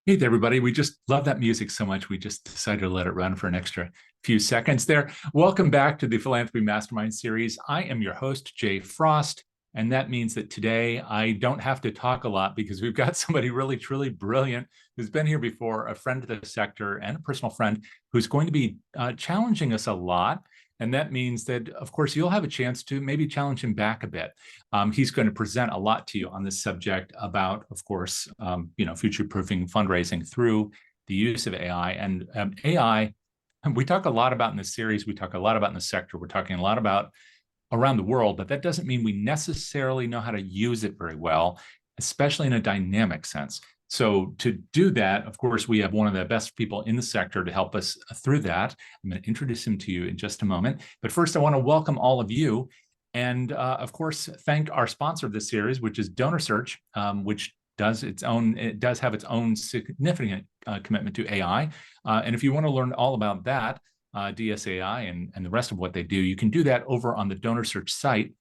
Hey there, everybody. We just love that music so much. We just decided to let it run for an extra few seconds there. Welcome back to the Philanthropy Mastermind series. I am your host, Jay Frost. And that means that today I don't have to talk a lot because we've got somebody really, truly brilliant who's been here before, a friend of the sector and a personal friend who's going to be challenging us a lot. And that means that, of course, you'll have a chance to maybe challenge him back a bit. He's going to present a lot to you on this subject about, of course, future-proofing fundraising through the use of AI. And AI, we talk a lot about in this series. We talk a lot about in the sector. We're talking a lot about around the world, but that doesn't mean we necessarily know how to use it very well, especially in a dynamic sense. So to do that, of course, we have one of the best people in the sector to help us through that. I'm going to introduce him to you in just a moment. But first, I want to welcome all of you. And of course, thank our sponsor of this series, which is DonorSearch, which does have its own significant commitment to AI. And if you want to learn all about that, DSAI and the rest of what they do, you can do that over on the DonorSearch site,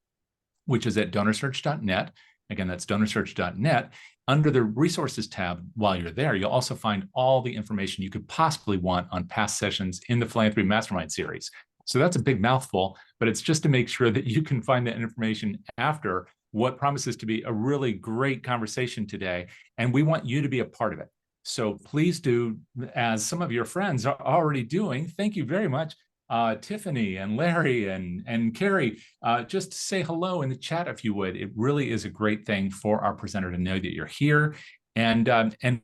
which is at donorsearch.net. Again, that's donorsearch.net. Under the resources tab, while you're there, you'll also find all the information you could possibly want on past sessions in the Philanthropy Mastermind series. So that's a big mouthful, but it's just to make sure that you can find that information after what promises to be a really great conversation today. And we want you to be a part of it. So please do, as some of your friends are already doing, thank you very much, Tiffany and Larry and Carrie, just say hello in the chat if you would. It really is a great thing for our presenter to know that you're here. And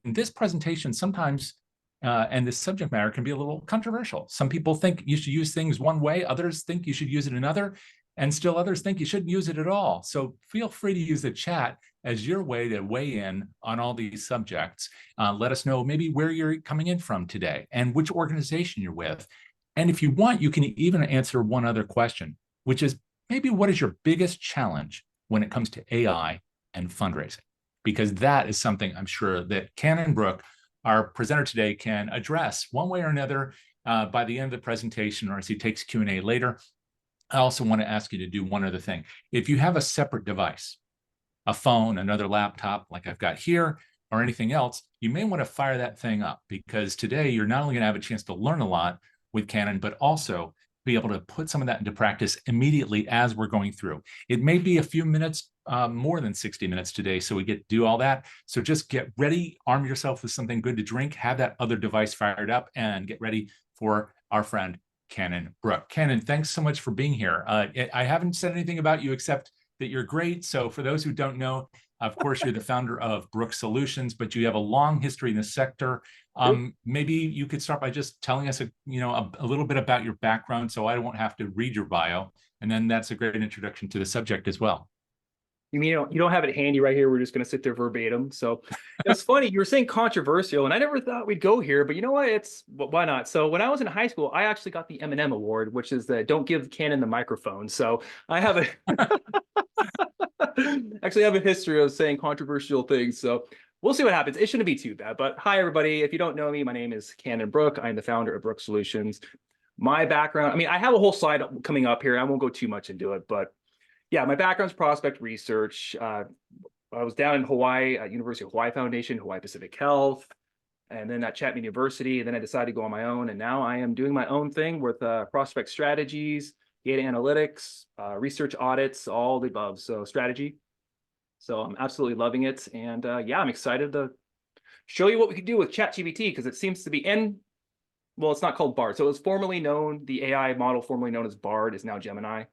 this presentation sometimes, and this subject matter can be a little controversial. Some people think you should use things one way, others think you should use it another, and still others think you shouldn't use it at all. So feel free to use the chat as your way to weigh in on all these subjects. Let us know maybe where you're coming in from today and which organization you're with. And if you want, you can even answer one other question, which is maybe what is your biggest challenge when it comes to AI and fundraising? Because that is something I'm sure that Cannon Brook, our presenter today, can address one way or another by the end of the presentation or as he takes Q&A later. I also want to ask you to do one other thing. If you have a separate device, a phone, another laptop like I've got here, or anything else, you may want to fire that thing up because today you're not only going to have a chance to learn a lot with Cannon, but also be able to put some of that into practice immediately as we're going through. It may be a few minutes, more than 60 minutes today, so we get to do all that. So just get ready, arm yourself with something good to drink, have that other device fired up, and get ready for our friend Cannon Brook. Cannon, thanks so much for being here. I haven't said anything about you except that you're great. So for those who don't know, of course, you're the founder of Brook Solutions, but you have a long history in the sector. Maybe you could start by just telling us a little bit about your background so I won't have to read your bio. And then that's a great introduction to the subject as well. You mean you don't have it handy right here? We're just going to sit there verbatim. So it's funny. You were saying controversial, and I never thought we'd go here, but you know what? Why not? So when I was in high school, I actually got the M&M award, which is the don't give Cannon the microphone. So I have actually have a history of saying controversial things. So we'll see what happens. It shouldn't be too bad. But hi, everybody. If you don't know me, my name is Cannon Brook. I'm the founder of Brook Solutions. My background, I mean, I have a whole slide coming up here. I won't go too much into it, but yeah, my background's prospect research. I was down in Hawaii at University of Hawaii Foundation, Hawaii Pacific Health, and then at Chapman University. And then I decided to go on my own. And now I am doing my own thing with prospect strategies, data analytics, research audits, all the above. So strategy. So I'm absolutely loving it. And yeah, I'm excited to show you what we could do with ChatGPT because it seems to be well, it's not called Bard. So it was formerly known, the AI model formerly known as Bard is now Gemini.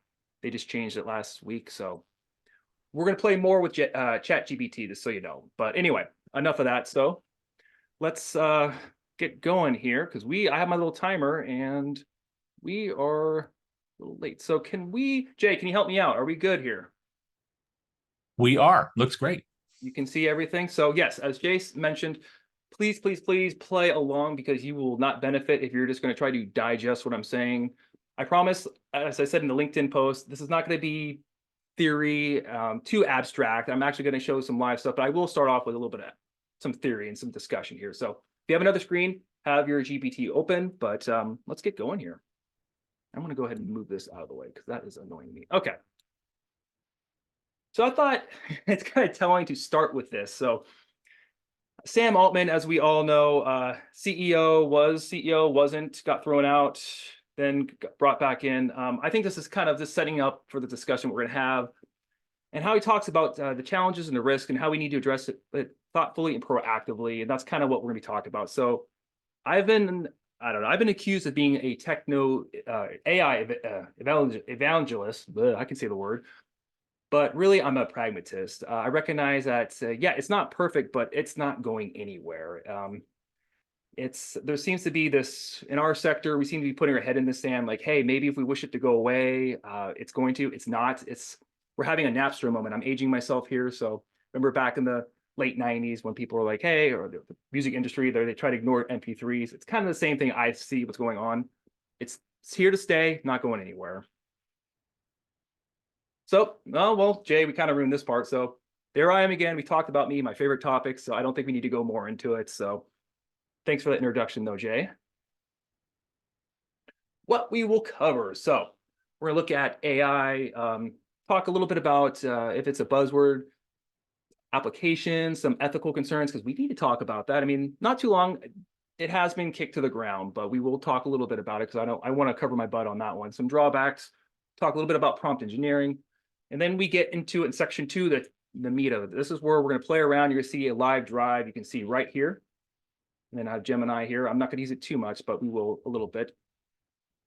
They just changed it last week. So we're going to play more with ChatGPT, just so you know. But anyway, enough of that. So let's get going here because I have my little timer and we are a little late. So Jay, can you help me out? Are we good here? We are. Looks great. You can see everything. So yes, as Jace mentioned, please, please, please play along because you will not benefit if you're just going to try to digest what I'm saying. I promise, as I said in the LinkedIn post, this is not going to be theory, too abstract. I'm actually going to show some live stuff, but I will start off with a little bit of some theory and some discussion here. So if you have another screen, have your GPT open, but let's get going here. I'm going to go ahead and move this out of the way because that is annoying me. Okay. So I thought it's kind of telling to start with this. So Sam Altman, as we all know, CEO was CEO, wasn't, got thrown out, then got brought back in. I think this is kind of just setting up for the discussion we're going to have, and how he talks about the challenges and the risk and how we need to address it thoughtfully and proactively. And that's kind of what we're going to be talking about. So I've been, I don't know, I've been accused of being a techno AI evangelist. I can say the word. But really, I'm a pragmatist. I recognize that, yeah, it's not perfect, but it's not going anywhere. There seems to be this in our sector. We seem to be putting our head in the sand, like, hey, maybe if we wish it to go away, it's going to. It's not. We're having a Napster moment. I'm aging myself here, so remember back in the late '90s when people were like, hey, or the music industry, they try to ignore MP3s. It's kind of the same thing. I see what's going on. It's here to stay, not going anywhere. So, oh, well, Jay, we kind of ruined this part. So there I am again. We talked about me, my favorite topics. So I don't think we need to go more into it. So thanks for that introduction, though, Jay. What we will cover. So we're going to look at AI, talk a little bit about if it's a buzzword, applications, some ethical concerns, because we need to talk about that. I mean, not too long. It has been kicked to the ground, but we will talk a little bit about it because I want to cover my butt on that one. Some drawbacks, talk a little bit about prompt engineering. And then we get into it in section 2, the meat of it. This is where we're going to play around. You're going to see a live drive. You can see right here. And then I have Gemini here. I'm not going to use it too much, but we will a little bit.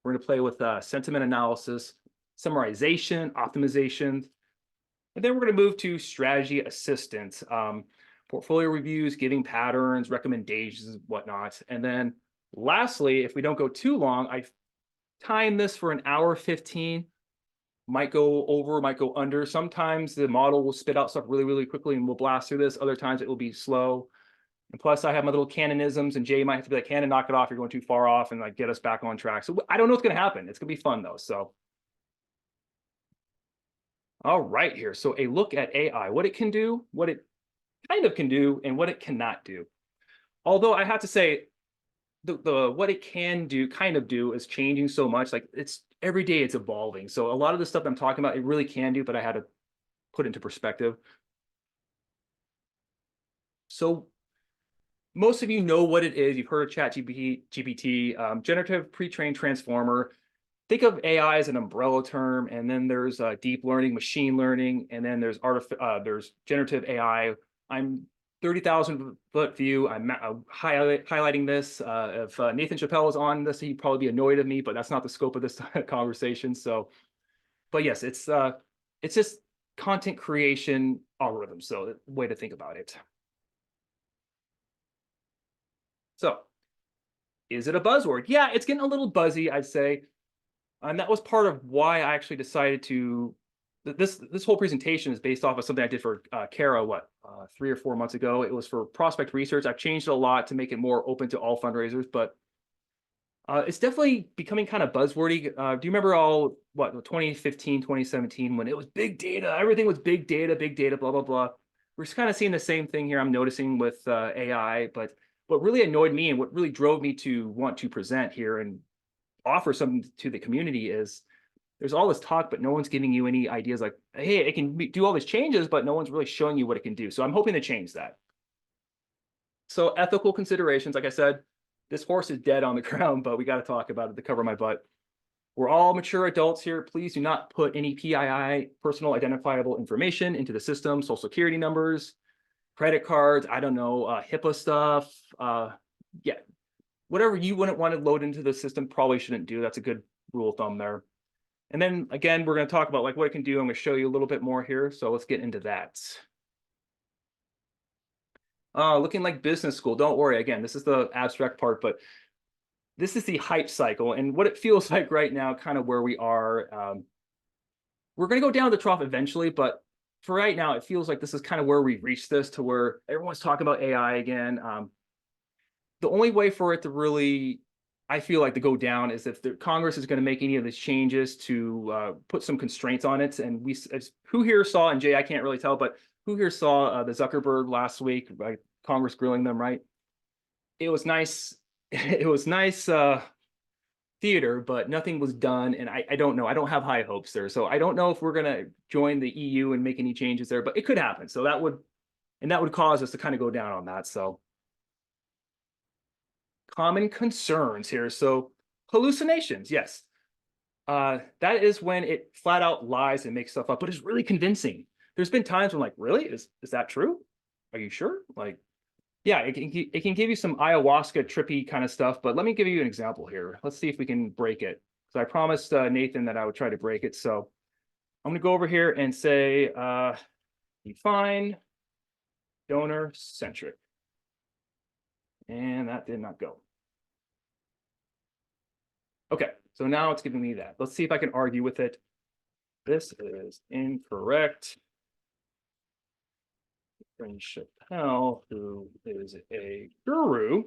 We're going to play with sentiment analysis, summarization, optimization. And then we're going to move to strategy assistance, portfolio reviews, giving patterns, recommendations, whatnot. And then lastly, if we don't go too long, I've timed this for 1:15. Might go over, might go under. Sometimes the model will spit out stuff really, really quickly and we'll blast through this. Other times it will be slow. And plus I have my little canonisms and Jay might have to be like, Canon, knock it off. You're going too far off, and like get us back on track. So I don't know what's going to happen. It's going to be fun though. So, all right here. So a look at AI, what it can do, what it kind of can do, and what it cannot do. Although I have to say, the what it can do, kind of do, is changing so much. Like it's every day it's evolving. So a lot of the stuff I'm talking about, it really can do, but I had to put into perspective. So most of you know what it is. You've heard of ChatGPT, generative pre-trained transformer. Think of AI as an umbrella term, and then there's deep learning, machine learning, and then there's generative AI. I'm 30,000 foot view. I'm highlighting this. If Nathan Chappelle is on this, he'd probably be annoyed at me, but that's not the scope of this conversation. So, but yes, it's just content creation algorithm. So, way to think about it. So, is it a buzzword? Yeah, it's getting a little buzzy, I'd say. And that was part of why I actually decided to. This whole presentation is based off of something I did for Kara, 3 or 4 months ago. It was for prospect research. I've changed it a lot to make it more open to all fundraisers, but it's definitely becoming kind of buzzwordy. Do you remember 2015, 2017, when it was big data? Everything was big data, blah, blah, blah. We're just kind of seeing the same thing here, I'm noticing, with AI. But what really annoyed me and what really drove me to want to present here and offer something to the community is there's all this talk, but no one's giving you any ideas like, hey, it can do all these changes, but no one's really showing you what it can do. So I'm hoping to change that. So ethical considerations, like I said, this horse is dead on the ground, but we got to talk about it to cover my butt. We're all mature adults here. Please do not put any PII, personal identifiable information, into the system, social security numbers, credit cards, I don't know, HIPAA stuff. Yeah, whatever you wouldn't want to load into the system, probably shouldn't do. That's a good rule of thumb there. And then again, we're going to talk about like what it can do. I'm going to show you a little bit more here. So let's get into that. Looking like business school. Don't worry. Again, this is the abstract part, but this is the hype cycle and what it feels like right now, kind of where we are. We're going to go down the trough eventually, but for right now, it feels like this is kind of where we've reached this, to where everyone's talking about AI again. The only way for it to really, I feel like, to go down is if the Congress is going to make any of these changes to put some constraints on it. And who here saw, and Jay, I can't really tell, but who here saw the Zuckerberg last week, right? Congress grilling them, right? It was nice. It was nice theater, but nothing was done. And I don't know. I don't have high hopes there. So I don't know if we're going to join the EU and make any changes there, but it could happen. So that would, And that would cause us to kind of go down on that. So common concerns here. So hallucinations, yes. That is when it flat out lies and makes stuff up, but it's really convincing. There's been times when like, really? Is that true? Are you sure? Like, yeah, it can give you some ayahuasca trippy kind of stuff, but let me give you an example here. Let's see if we can break it. So I promised Nathan that I would try to break it. So I'm going to go over here and say, define donor centric. And that did not go. Okay, so now it's giving me that. Let's see if I can argue with it. This is incorrect. Bryn Chappell, who is a guru,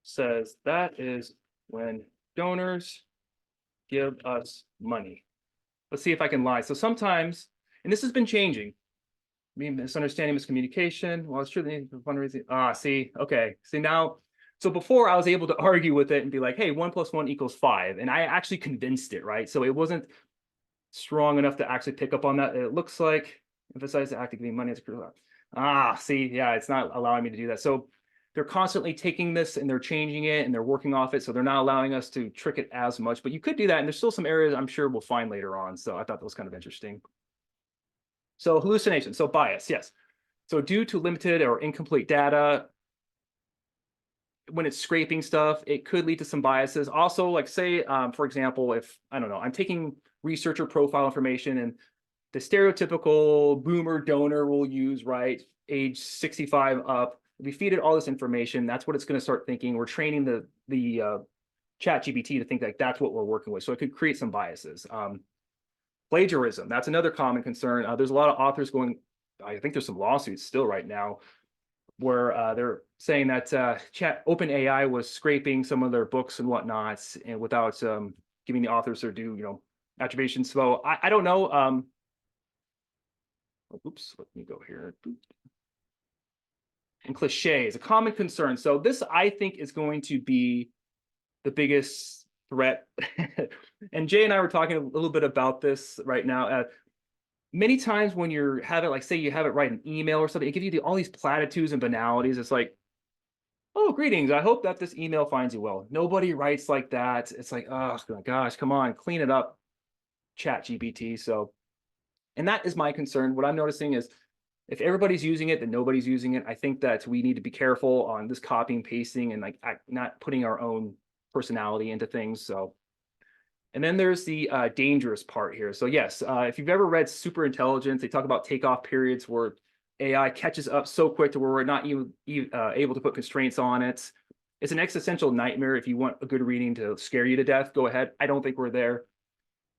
says that is when donors give us money. Let's see if I can lie. So sometimes, and this has been changing, misunderstanding, miscommunication. Well, it's true the need for fundraising. See, okay. See now, so before I was able to argue with it and be like, hey, 1 + 1 = 5. And I actually convinced it, right? So it wasn't strong enough to actually pick up on that. It looks like emphasize the act of giving money as a see, yeah, it's not allowing me to do that. So they're constantly taking this and they're changing it and they're working off it. So they're not allowing us to trick it as much, but you could do that. And there's still some areas I'm sure we'll find later on. So I thought that was kind of interesting. So hallucination, so bias, yes. So due to limited or incomplete data, when it's scraping stuff, it could lead to some biases. Also, like say, for example, if, I don't know, I'm taking researcher profile information and the stereotypical boomer donor will use, right, age 65 up. If we feed it all this information, that's what it's going to start thinking. We're training the ChatGPT to think like that's what we're working with. So it could create some biases. Plagiarism, that's another common concern. There's a lot of authors going, I think there's some lawsuits still right now where they're saying that OpenAI was scraping some of their books and whatnot, and without giving the authors their due, attribution. So I don't know. Oops, let me go here. And cliches, a common concern. So this, I think, is going to be the biggest threat. And Jay and I were talking a little bit about this right now. Many times when you have it, like say you have it write an email or something, it gives you all these platitudes and banalities. It's like, oh, greetings. I hope that this email finds you well. Nobody writes like that. It's like, oh my gosh, come on, clean it up, ChatGPT. So, and that is my concern. What I'm noticing is if everybody's using it, then nobody's using it. I think that we need to be careful on this copying, pasting, and like not putting our own personality into things. So, and then there's the dangerous part here. So yes, if you've ever read Super Intelligence, they talk about takeoff periods where AI catches up so quick to where we're not even able to put constraints on it. It's an existential nightmare. If you want a good reading to scare you to death, go ahead. I don't think we're there.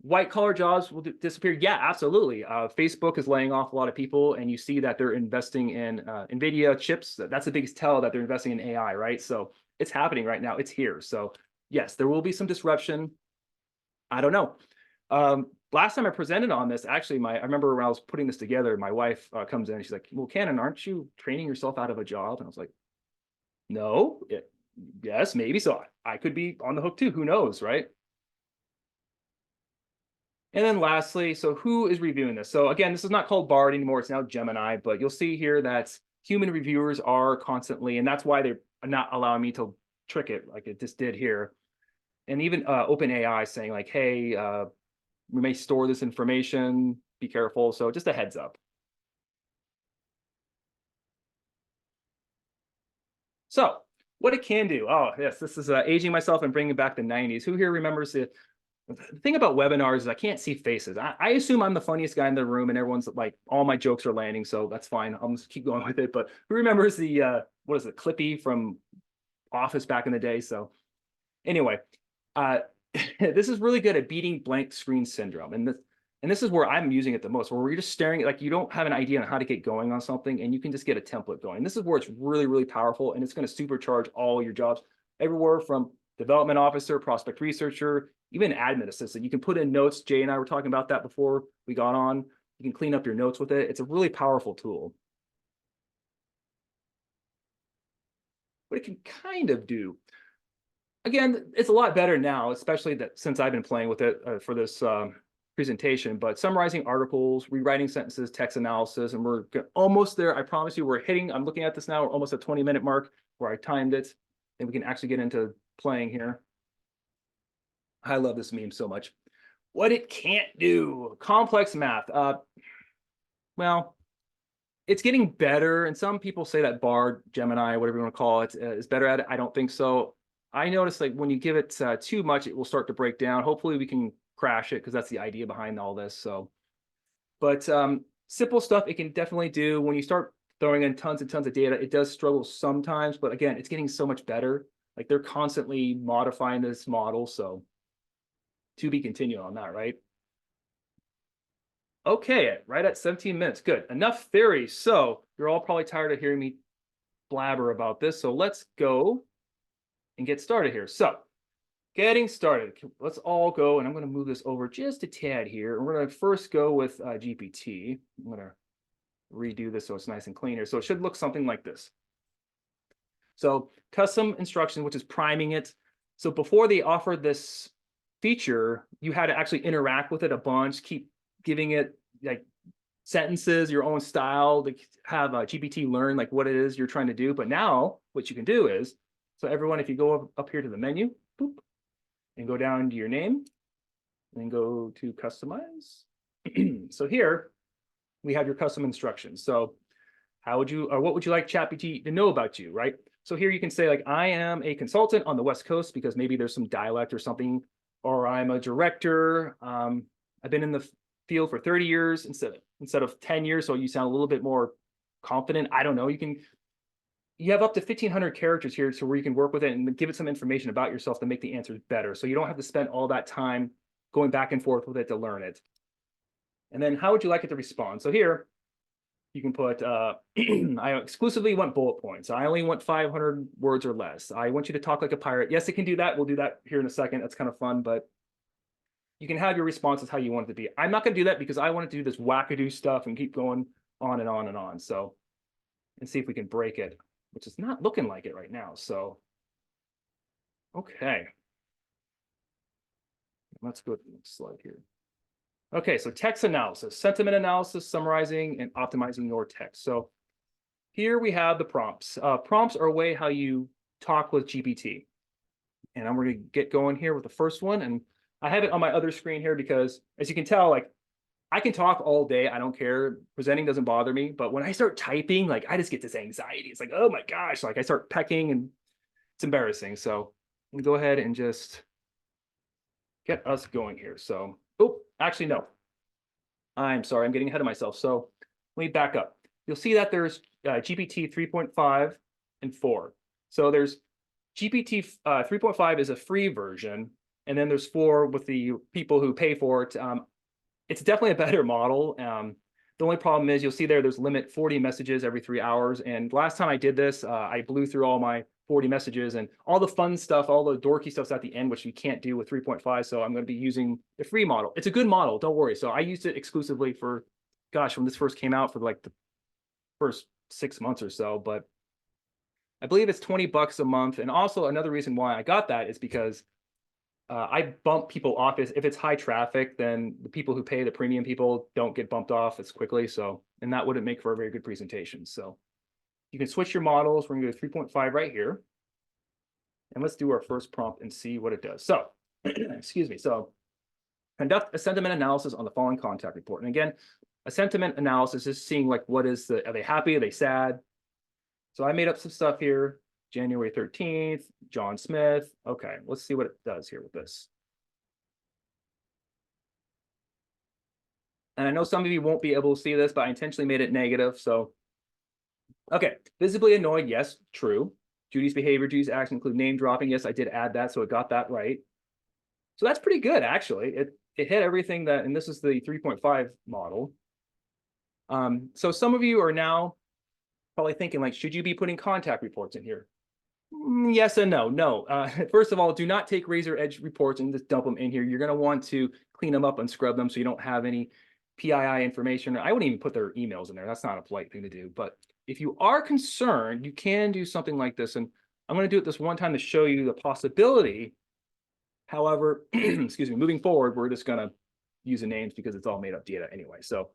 White collar jobs will disappear. Yeah, absolutely. Facebook is laying off a lot of people, and you see that they're investing in NVIDIA chips. That's the biggest tell that they're investing in AI, right? So it's happening right now. It's here. So yes, there will be some disruption. I don't know. Last time I presented on this, actually, I remember when I was putting this together, my wife comes in and she's like, well, Cannon, aren't you training yourself out of a job? And I was like, no, yes, maybe. So I could be on the hook too. Who knows, right? And then lastly, so who is reviewing this? So again, this is not called Bard anymore. It's now Gemini, but you'll see here that human reviewers are constantly, and that's why they're not allowing me to trick it like it just did here. And even OpenAI saying like, hey, we may store this information, be careful. So just a heads up. So what it can do. Oh, yes, this is aging myself and bringing back the 90s. Who here remembers the thing about webinars is I can't see faces. I assume I'm the funniest guy in the room and everyone's like, all my jokes are landing. So that's fine. I'll just keep going with it. But who remembers the, what is it, Clippy from Office back in the day? So anyway, this is really good at beating blank screen syndrome. And this is where I'm using it the most, where you're just staring at, like, you don't have an idea on how to get going on something and you can just get a template going. This is where it's really, really powerful, and it's going to supercharge all your jobs everywhere from development officer, prospect researcher, even admin assistant. You can put in notes. Jay and I were talking about that before we got on. You can clean up your notes with it. It's a really powerful tool. What it can kind of do, again, it's a lot better now, especially that since I've been playing with it for this presentation, but summarizing articles, rewriting sentences, text analysis, and we're almost there. I promise you, I'm looking at this now, we're almost at 20-minute mark where I timed it, and we can actually get into playing here. I love this meme so much. What it can't do, complex math. Well, it's getting better, and some people say that Bard, Gemini, whatever you want to call it, is better at it. I don't think so. I noticed like when you give it too much, it will start to break down. Hopefully we can crash it, because that's the idea behind all this. So, but simple stuff it can definitely do. When you start throwing in tons and tons of data, it does struggle sometimes, but again, it's getting so much better. Like they're constantly modifying this model, so to be continued on that, right? Okay, right at 17 minutes. Good. Enough theory. So you're all probably tired of hearing me blabber about this. So let's go and get started here. So getting started. Let's all go, and I'm going to move this over just a tad here. And we're going to first go with GPT. I'm going to redo this so it's nice and clean here. So it should look something like this. So custom instruction, which is priming it. So before they offered this feature, you had to actually interact with it a bunch, keep giving it like sentences, your own style, to have GPT learn like what it is you're trying to do. But now what you can do is, so everyone, if you go up here to the menu, boop, and go down to your name, and go to customize. So here we have your custom instructions. So how would you, or what would you like ChatGPT to know about you, right? So here you can say like, I am a consultant on the West Coast, because maybe there's some dialect or something, or I'm a director. I've been in the field for 30 years instead of 10 years. So you sound a little bit more confident. I don't know. You have up to 1,500 characters here, so where you can work with it and give it some information about yourself to make the answers better. So you don't have to spend all that time going back and forth with it to learn it. And then how would you like it to respond? So here you can put, I exclusively want bullet points. I only want 500 words or less. I want you to talk like a pirate. Yes, it can do that. We'll do that here in a second. That's kind of fun, but you can have your responses how you want it to be. I'm not going to do that because I want to do this wackadoo stuff and keep going on and on and on. So, and see if we can break it, which is not looking like it right now. So, okay. Let's go to the next slide here. Okay, so text analysis, sentiment analysis, summarizing and optimizing your text. So here we have the prompts. Prompts are a way how you talk with GPT. And I'm going to get going here with the first one. And I have it on my other screen here because, as you can tell, like I can talk all day. I don't care. Presenting doesn't bother me. But when I start typing, like I just get this anxiety. It's like, oh my gosh, like I start pecking and it's embarrassing. So I'm going to go ahead and just get us going here. So, oh, actually, no. I'm sorry. I'm getting ahead of myself. So let me back up. You'll see that there's GPT 3.5 and 4. So there's GPT 3.5 is a free version. And then there's 4 with the people who pay for it. It's definitely a better model. The only problem is you'll see there's limit 40 messages every 3 hours. And last time I did this, I blew through all my 40 messages, and all the fun stuff, all the dorky stuff's at the end, which you can't do with 3.5. So I'm going to be using the free model. It's a good model, don't worry. So I used it exclusively for, gosh, when this first came out, for like the first 6 months or so. But I believe it's $20 a month. And also another reason why I got that is because I bump people off. If it's high traffic, then the people who pay, the premium people, don't get bumped off as quickly. So, and that wouldn't make for a very good presentation. So you can switch your models. We're going to go 3.5 right here. And let's do our first prompt and see what it does. So, excuse me. So conduct a sentiment analysis on the following contact report. And again, a sentiment analysis is seeing like, what is the, are they happy? Are they sad? So I made up some stuff here. January 13th, John Smith. Okay, let's see what it does here with this. And I know some of you won't be able to see this, but I intentionally made it negative. So, okay, visibly annoyed. Yes, true. Judy's behavior, Judy's actions include name dropping. Yes, I did add that, so it got that right. So that's pretty good, actually. It hit everything that, and this is the 3.5 model. So some of you are now probably thinking like, should you be putting contact reports in here? Yes and no. No. First of all, do not take razor edge reports and just dump them in here. You're going to want to clean them up and scrub them so you don't have any PII information. I wouldn't even put their emails in there. That's not a polite thing to do. But if you are concerned, you can do something like this. And I'm going to do it this one time to show you the possibility. However, excuse me, moving forward, we're just going to use the names because it's all made up data anyway. So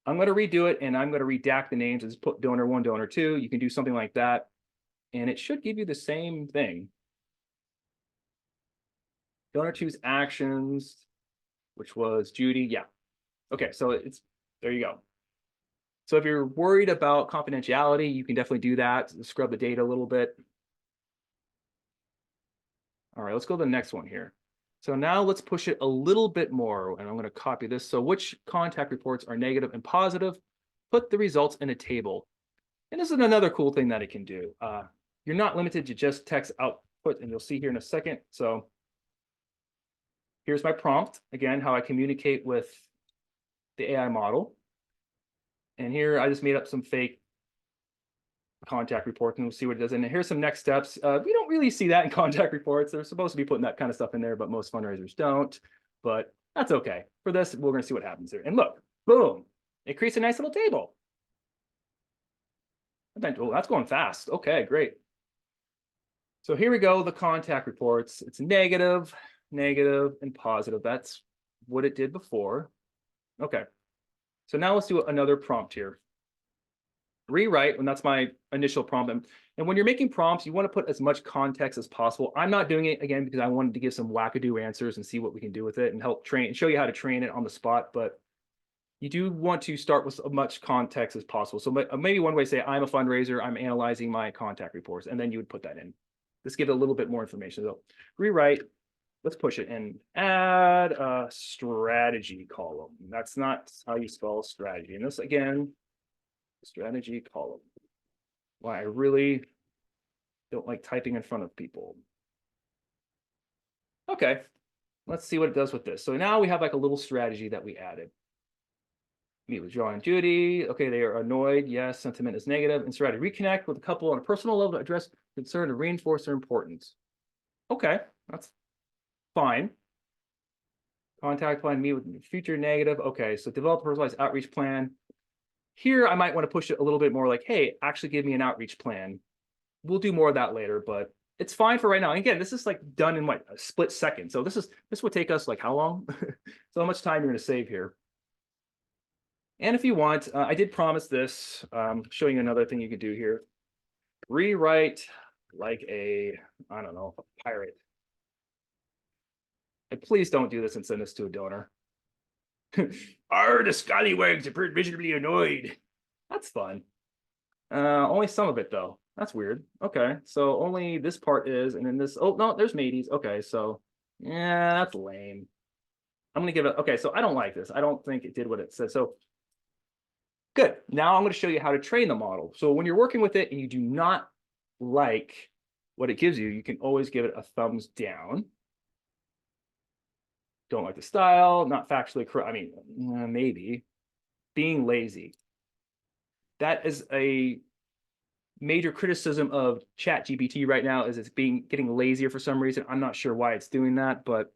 I'm going to redo it, and I'm going to redact the names and just put donor 1, donor 2. You can do something like that, and it should give you the same thing. Donor 2's actions, which was Judy. Yeah. Okay, so it's there you go. So if you're worried about confidentiality, you can definitely do that. Scrub the data a little bit. All right, let's go to the next one here. So now let's push it a little bit more, and I'm going to copy this. So which contact reports are negative and positive? Put the results in a table. And this is another cool thing that it can do. You're not limited to just text output, and you'll see here in a second. So here's my prompt, again, how I communicate with the AI model. And here I just made up some fake contact reports, and we'll see what it does. And here's some next steps. We don't really see that in contact reports. They're supposed to be putting that kind of stuff in there, but most fundraisers don't. But that's okay. For this, we're going to see what happens here. And look, boom, it creates a nice little table. Oh, that's going fast. Okay, great. So here we go, the contact reports. It's negative, negative, and positive. That's what it did before. Okay. So now let's do another prompt here. Rewrite, and that's my initial prompt. And when you're making prompts, you want to put as much context as possible. I'm not doing it, again, because I wanted to give some wackadoo answers and see what we can do with it and help train and show you how to train it on the spot. But you do want to start with as much context as possible. So maybe one way to say, I'm a fundraiser, I'm analyzing my contact reports, and then you would put that in. Just give it a little bit more information. So rewrite, let's push it and add a strategy column. That's not how you spell strategy. And this, again, strategy column. Why I really don't like typing in front of people. Okay, let's see what it does with this. So now we have like a little strategy that we added. Meet with John and Judy. Okay, they are annoyed. Yes, sentiment is negative. And strategy, reconnect with a couple on a personal level to address concern and reinforce their importance. Okay, that's fine. Contact plan, meet with future negative. Okay, so develop a personalized outreach plan. Here, I might want to push it a little bit more like, hey, actually give me an outreach plan. We'll do more of that later, but it's fine for right now. And again, this is like done in what, a split second. So this would take us like how long? So how much time you're going to save here. And if you want, I did promise this, showing you another thing you could do here. Rewrite like a, I don't know, a pirate. And please don't do this and send this to a donor. The scallywags appeared miserably annoyed. That's fun. Only some of it though. That's weird. Okay, so only this part is, and then this. Oh no, there's mateys. Okay, so yeah, that's lame. I'm gonna give it. Okay, so I don't like this. I don't think it did what it said. So good. Now I'm going to show you how to train the model. So when you're working with it and you do not like what it gives you, you can always give it a thumbs down. Don't like the style, not factually correct. I mean, maybe. Being lazy. That is a major criticism of ChatGPT right now, is it's getting lazier for some reason. I'm not sure why it's doing that, but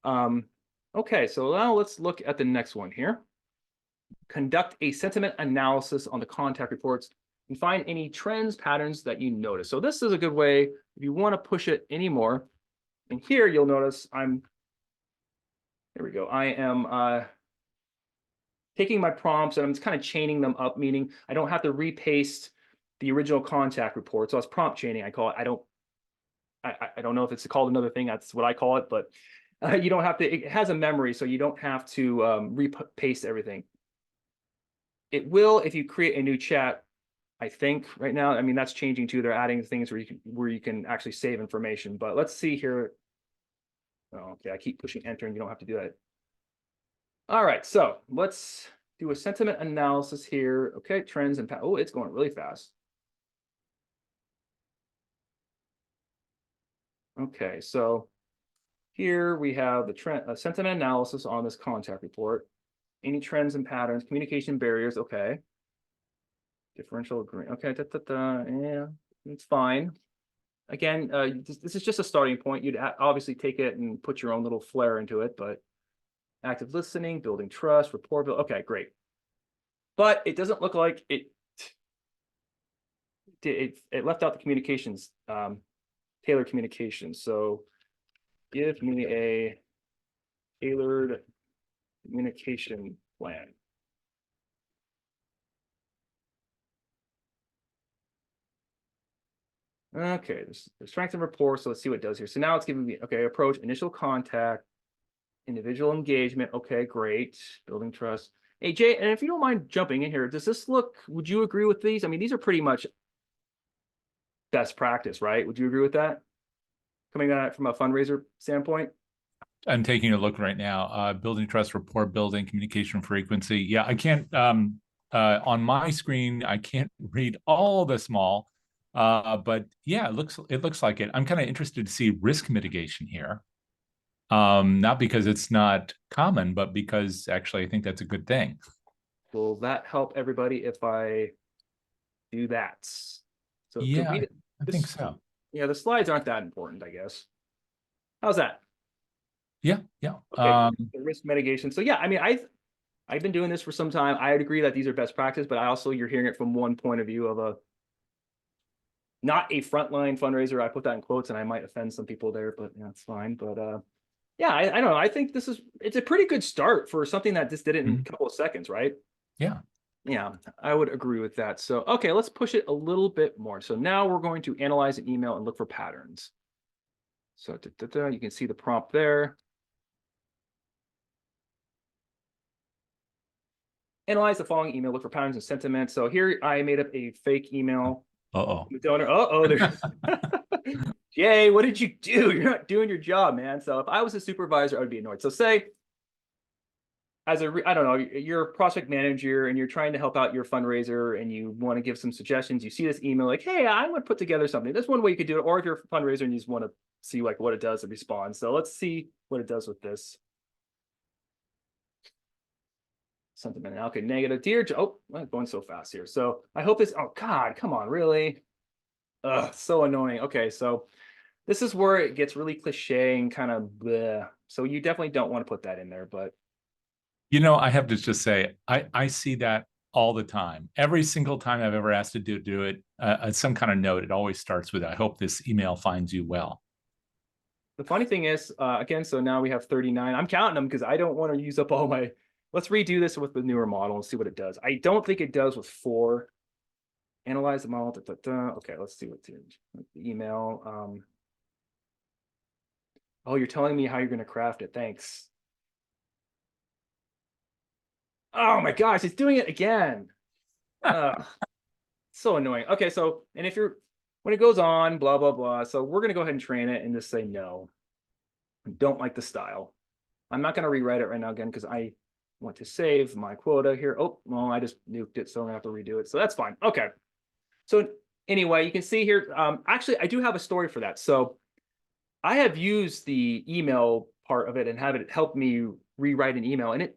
okay, so now let's look at the next one here. Conduct a sentiment analysis on the contact reports and find any trends, patterns that you notice. So this is a good way if you want to push it anymore. And here you'll notice there we go. I am taking my prompts and I'm just kind of chaining them up, meaning I don't have to repaste the original contact report. So it's prompt chaining, I call it. I don't know if it's called another thing. That's what I call it, but you don't have to, it has a memory, so you don't have to repaste everything. It will if you create a new chat, I think right now. I mean, that's changing too. They're adding things where you can actually save information. But let's see here. Oh, okay, I keep pushing enter and you don't have to do that. All right, so let's do a sentiment analysis here. Okay, trends and oh, it's going really fast. Okay, so here we have the sentiment analysis on this contact report. Any trends and patterns, communication barriers. Okay. Differential agreement. Okay, yeah, it's fine. Again, this is just a starting point. You'd obviously take it and put your own little flair into it, but active listening, building trust, rapport build. Okay, great. But it doesn't look like it left out the communications, tailored communications. So give me a tailored communication plan. Okay, there's strength and rapport. So let's see what it does here. So now it's giving me, okay, approach, initial contact, individual engagement. Okay, great. Building trust. Hey, Jay, and if you don't mind jumping in here, does this look, would you agree with these? I mean, these are pretty much best practice, right? Would you agree with that? Coming at it from a fundraiser standpoint? I'm taking a look right now. Building trust, rapport building, communication frequency. Yeah, I can't, on my screen, I can't read all the small, but yeah, it looks like it. I'm kind of interested to see risk mitigation here. Not because it's not common, but because actually I think that's a good thing. Will that help everybody if I do that? So to Yeah, read it, I think so. yeah, the slides aren't that important, I guess. How's that? Yeah, yeah. Okay, the risk mitigation. So yeah, I mean, I've been doing this for some time. I would agree that these are best practice, but I also, you're hearing it from one point of view of a, not a frontline fundraiser. I put that in quotes and I might offend some people there, but yeah, it's fine. But yeah, I don't know. I think it's a pretty good start for something that just did it in a couple of seconds, right? Yeah. Yeah, I would agree with that. So, okay, let's push it a little bit more. So now we're going to analyze an email and look for patterns. So you can see the prompt there. Analyze the following email, look for patterns and sentiment. So here I made up a fake email. Uh-oh. The donor. Uh-oh, there's Jay, what did you do? You're not doing your job, man. So if I was a supervisor, I would be annoyed. So say, as a, I don't know, you're a project manager and you're trying to help out your fundraiser and you want to give some suggestions. You see this email like, hey, I'm going to put together something. That's one way you could do it. Or if you're a fundraiser and you just want to see like what it does and respond. So let's see what it does with this. Sentiment. Okay, negative. Dear Joe, oh, I'm going so fast here. So I hope this, oh God, come on, really? Ugh, so annoying. Okay, so this is where it gets really cliche and kind of bleh. So you definitely don't want to put that in there, but You know, I have to just say, I see that all the time. Every single time I've ever asked to do it, some kind of note, it always starts with, I hope this email finds you well. the funny thing is, again, so now we have 39. I'm counting them because I don't want to use up all my, let's redo this with the newer model and see what it does. I don't think it does with 4. Analyze the model. Okay, let's see what the email. Oh, you're telling me how you're going to craft it. Thanks. Oh my gosh, it's doing it again. So annoying. Okay, so, and if you're, when it goes on, blah, blah, blah. So we're going to go ahead and train it and just say no. I don't like the style. I'm not going to rewrite it right now again because I want to save my quota here. Oh, well, I just nuked it, so I'm going to have to redo it. So that's fine. Okay. So anyway, you can see here, actually, I do have a story for that. So I have used the email part of it and have it help me rewrite an email. And it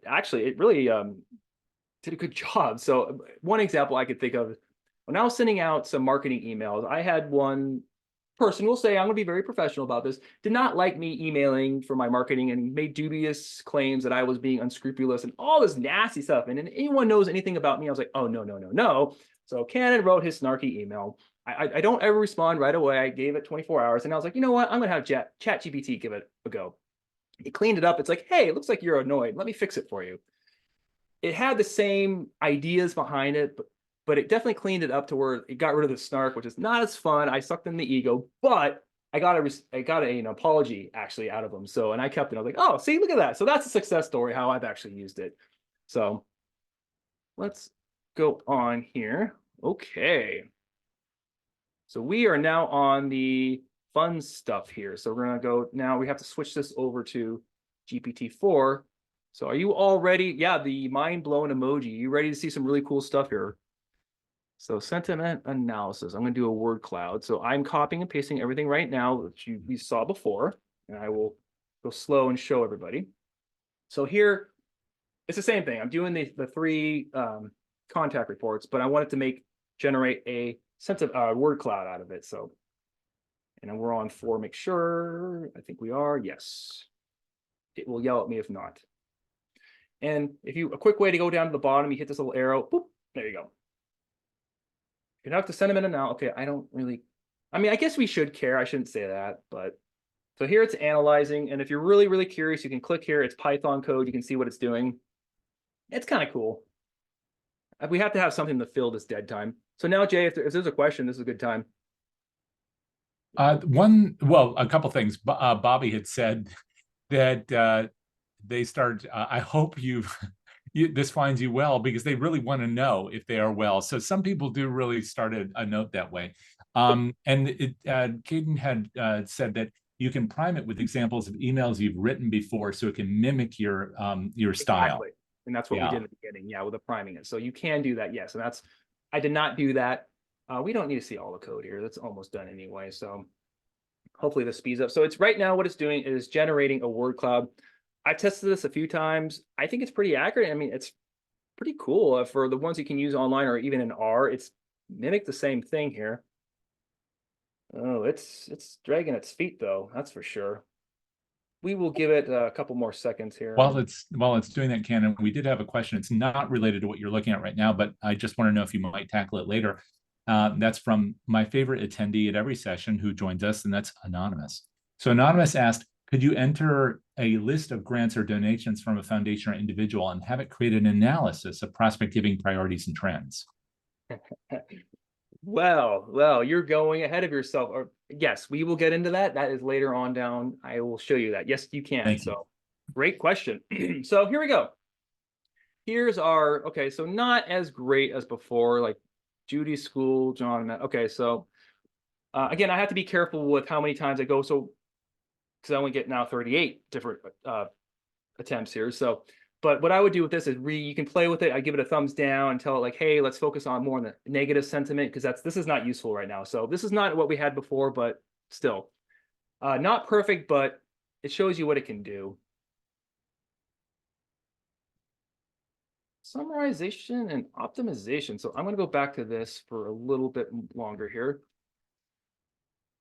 really did a good job. So one example I could think of, when I was sending out some marketing emails, I had one person, will say, I'm going to be very professional about this, did not like me emailing for my marketing and made dubious claims that I was being unscrupulous and all this nasty stuff. And anyone knows anything about me, I was like, oh, no, no, no, no. So Cannon wrote his snarky email. I don't ever respond right away. I gave it 24 hours and I was like, you know what? I'm going to have ChatGPT give it a go. He cleaned it up. It's like, hey, it looks like you're annoyed. Let me fix it for you. It had the same ideas behind it, but it definitely cleaned it up to where it got rid of the snark, which is not as fun. I sucked in the ego, but I got an apology actually out of him. So, and I kept it. I was like, oh, see, look at that. So that's a success story, how I've actually used it. So let's go on here. Okay. So we are now on the fun stuff here. So we're going to go now. We have to switch this over to GPT-4. So are you all ready? Yeah, the mind-blown emoji. You ready to see some really cool stuff here? So sentiment analysis. I'm going to do a word cloud. So I'm copying and pasting everything right now that we saw before. And I will go slow and show everybody. So here, it's the same thing. I'm doing the 3 contact reports, but I wanted to generate a word cloud out of it. So, and then we're on 4, make sure. I think we are. Yes. It will yell at me if not. And a quick way to go down to the bottom, you hit this little arrow. Boop, there you go. You have to send them in and out. Okay, I don't really, I mean, I guess we should care. I shouldn't say that, but So here it's analyzing, and if you're really, really curious, you can click here. It's Python code. You can see what it's doing. It's kind of cool. We have to have something to fill this dead time. So now, Jay, if there's a question, this is a good time. A couple things. Bobby had said that they start. I hope this finds you well, because they really want to know if they are well. So some people do really start a note that way. And Caden had said that you can prime it with examples of emails you've written before, so it can mimic your style. Exactly. And that's what we did at the beginning, with the priming it. So you can do that, yes. And I did not do that. We don't need to see all the code here. That's almost done anyway. So hopefully this speeds up. So it's right now what it's doing is generating a word cloud. I've tested this a few times. I think it's pretty accurate. I mean, it's pretty cool for the ones you can use online or even in R. It's mimicked the same thing here. Oh, it's dragging its feet though, that's for sure. We will give it a couple more seconds here. While it's doing that, Canon, we did have a question. It's not related to what you're looking at right now, but I just want to know if you might tackle it later. That's from my favorite attendee at every session who joins us, and that's Anonymous. So Anonymous asked, could you enter a list of grants or donations from a foundation or individual and have it create an analysis of prospect giving priorities and trends? Well, you're going ahead of yourself. Or yes, we will get into that. That is later on down. I will show you that. Yes, you can. Thank you. So great question. So here we go. Here's our, okay, so not as great as before, like Judy's school, John. Okay, so again, I have to be careful with how many times I go. So, because I only get now 38 different attempts here. So, but what I would do with this is you can play with it. I give it a thumbs down and tell it like, hey, let's focus on more on the negative sentiment, because this is not useful right now. So this is not what we had before, but still not perfect, but it shows you what it can do. Summarization and optimization. So I'm going to go back to this for a little bit longer here.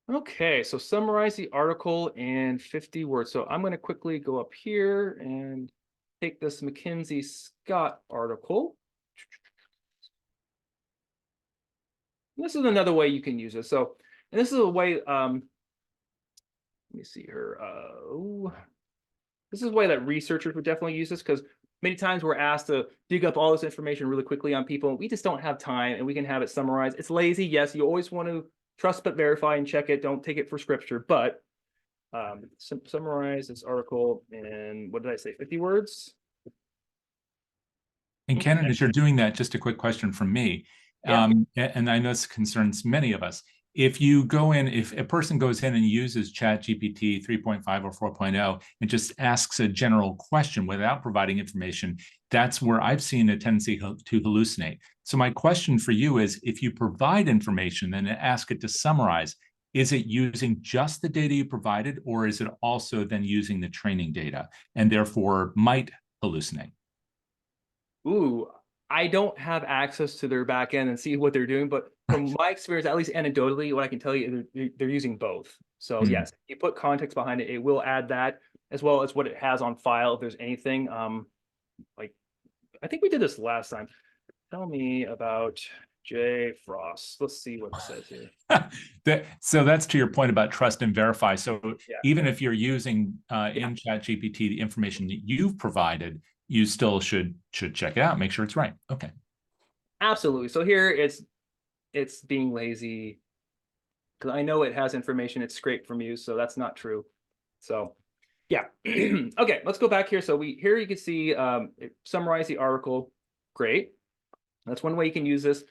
Okay, so summarize the article in 50 words. So I'm going to quickly go up here and take this Mackenzie Scott article. This is another way you can use it. So, and this is a way, let me see here. This is a way that researchers would definitely use this, because many times we're asked to dig up all this information really quickly on people, and we just don't have time, and we can have it summarized. It's lazy. Yes, you always want to trust but verify and check it. Don't take it for scripture, but summarize this article in, what did I say, 50 words? And Ken, as you're doing that, just a quick question from me. Yeah. And I know this concerns many of us. If you go in, if a person goes in and uses ChatGPT 3.5 or 4.0 and just asks a general question without providing information, that's where I've seen a tendency to hallucinate. So my question for you is, if you provide information and ask it to summarize, is it using just the data you provided, or is it also then using the training data and therefore might hallucinate? Ooh, I don't have access to their back end and see what they're doing, but from my experience, at least anecdotally, what I can tell you is they're using both. So yes, you put context behind it, it will add that, as well as what it has on file if there's anything. Like I think we did this last time. Tell me about Jay Frost. Let's see what it says here. So that's to your point about trust and verify. So even if you're using in ChatGPT the information that you've provided, you still should check it out, make sure it's right. Okay. Absolutely. So here it's being lazy, because I know it has information it's scraped from you, so that's not true. So yeah. Okay, let's go back here. So here you can see summarize the article. Great. That's one way you can use this.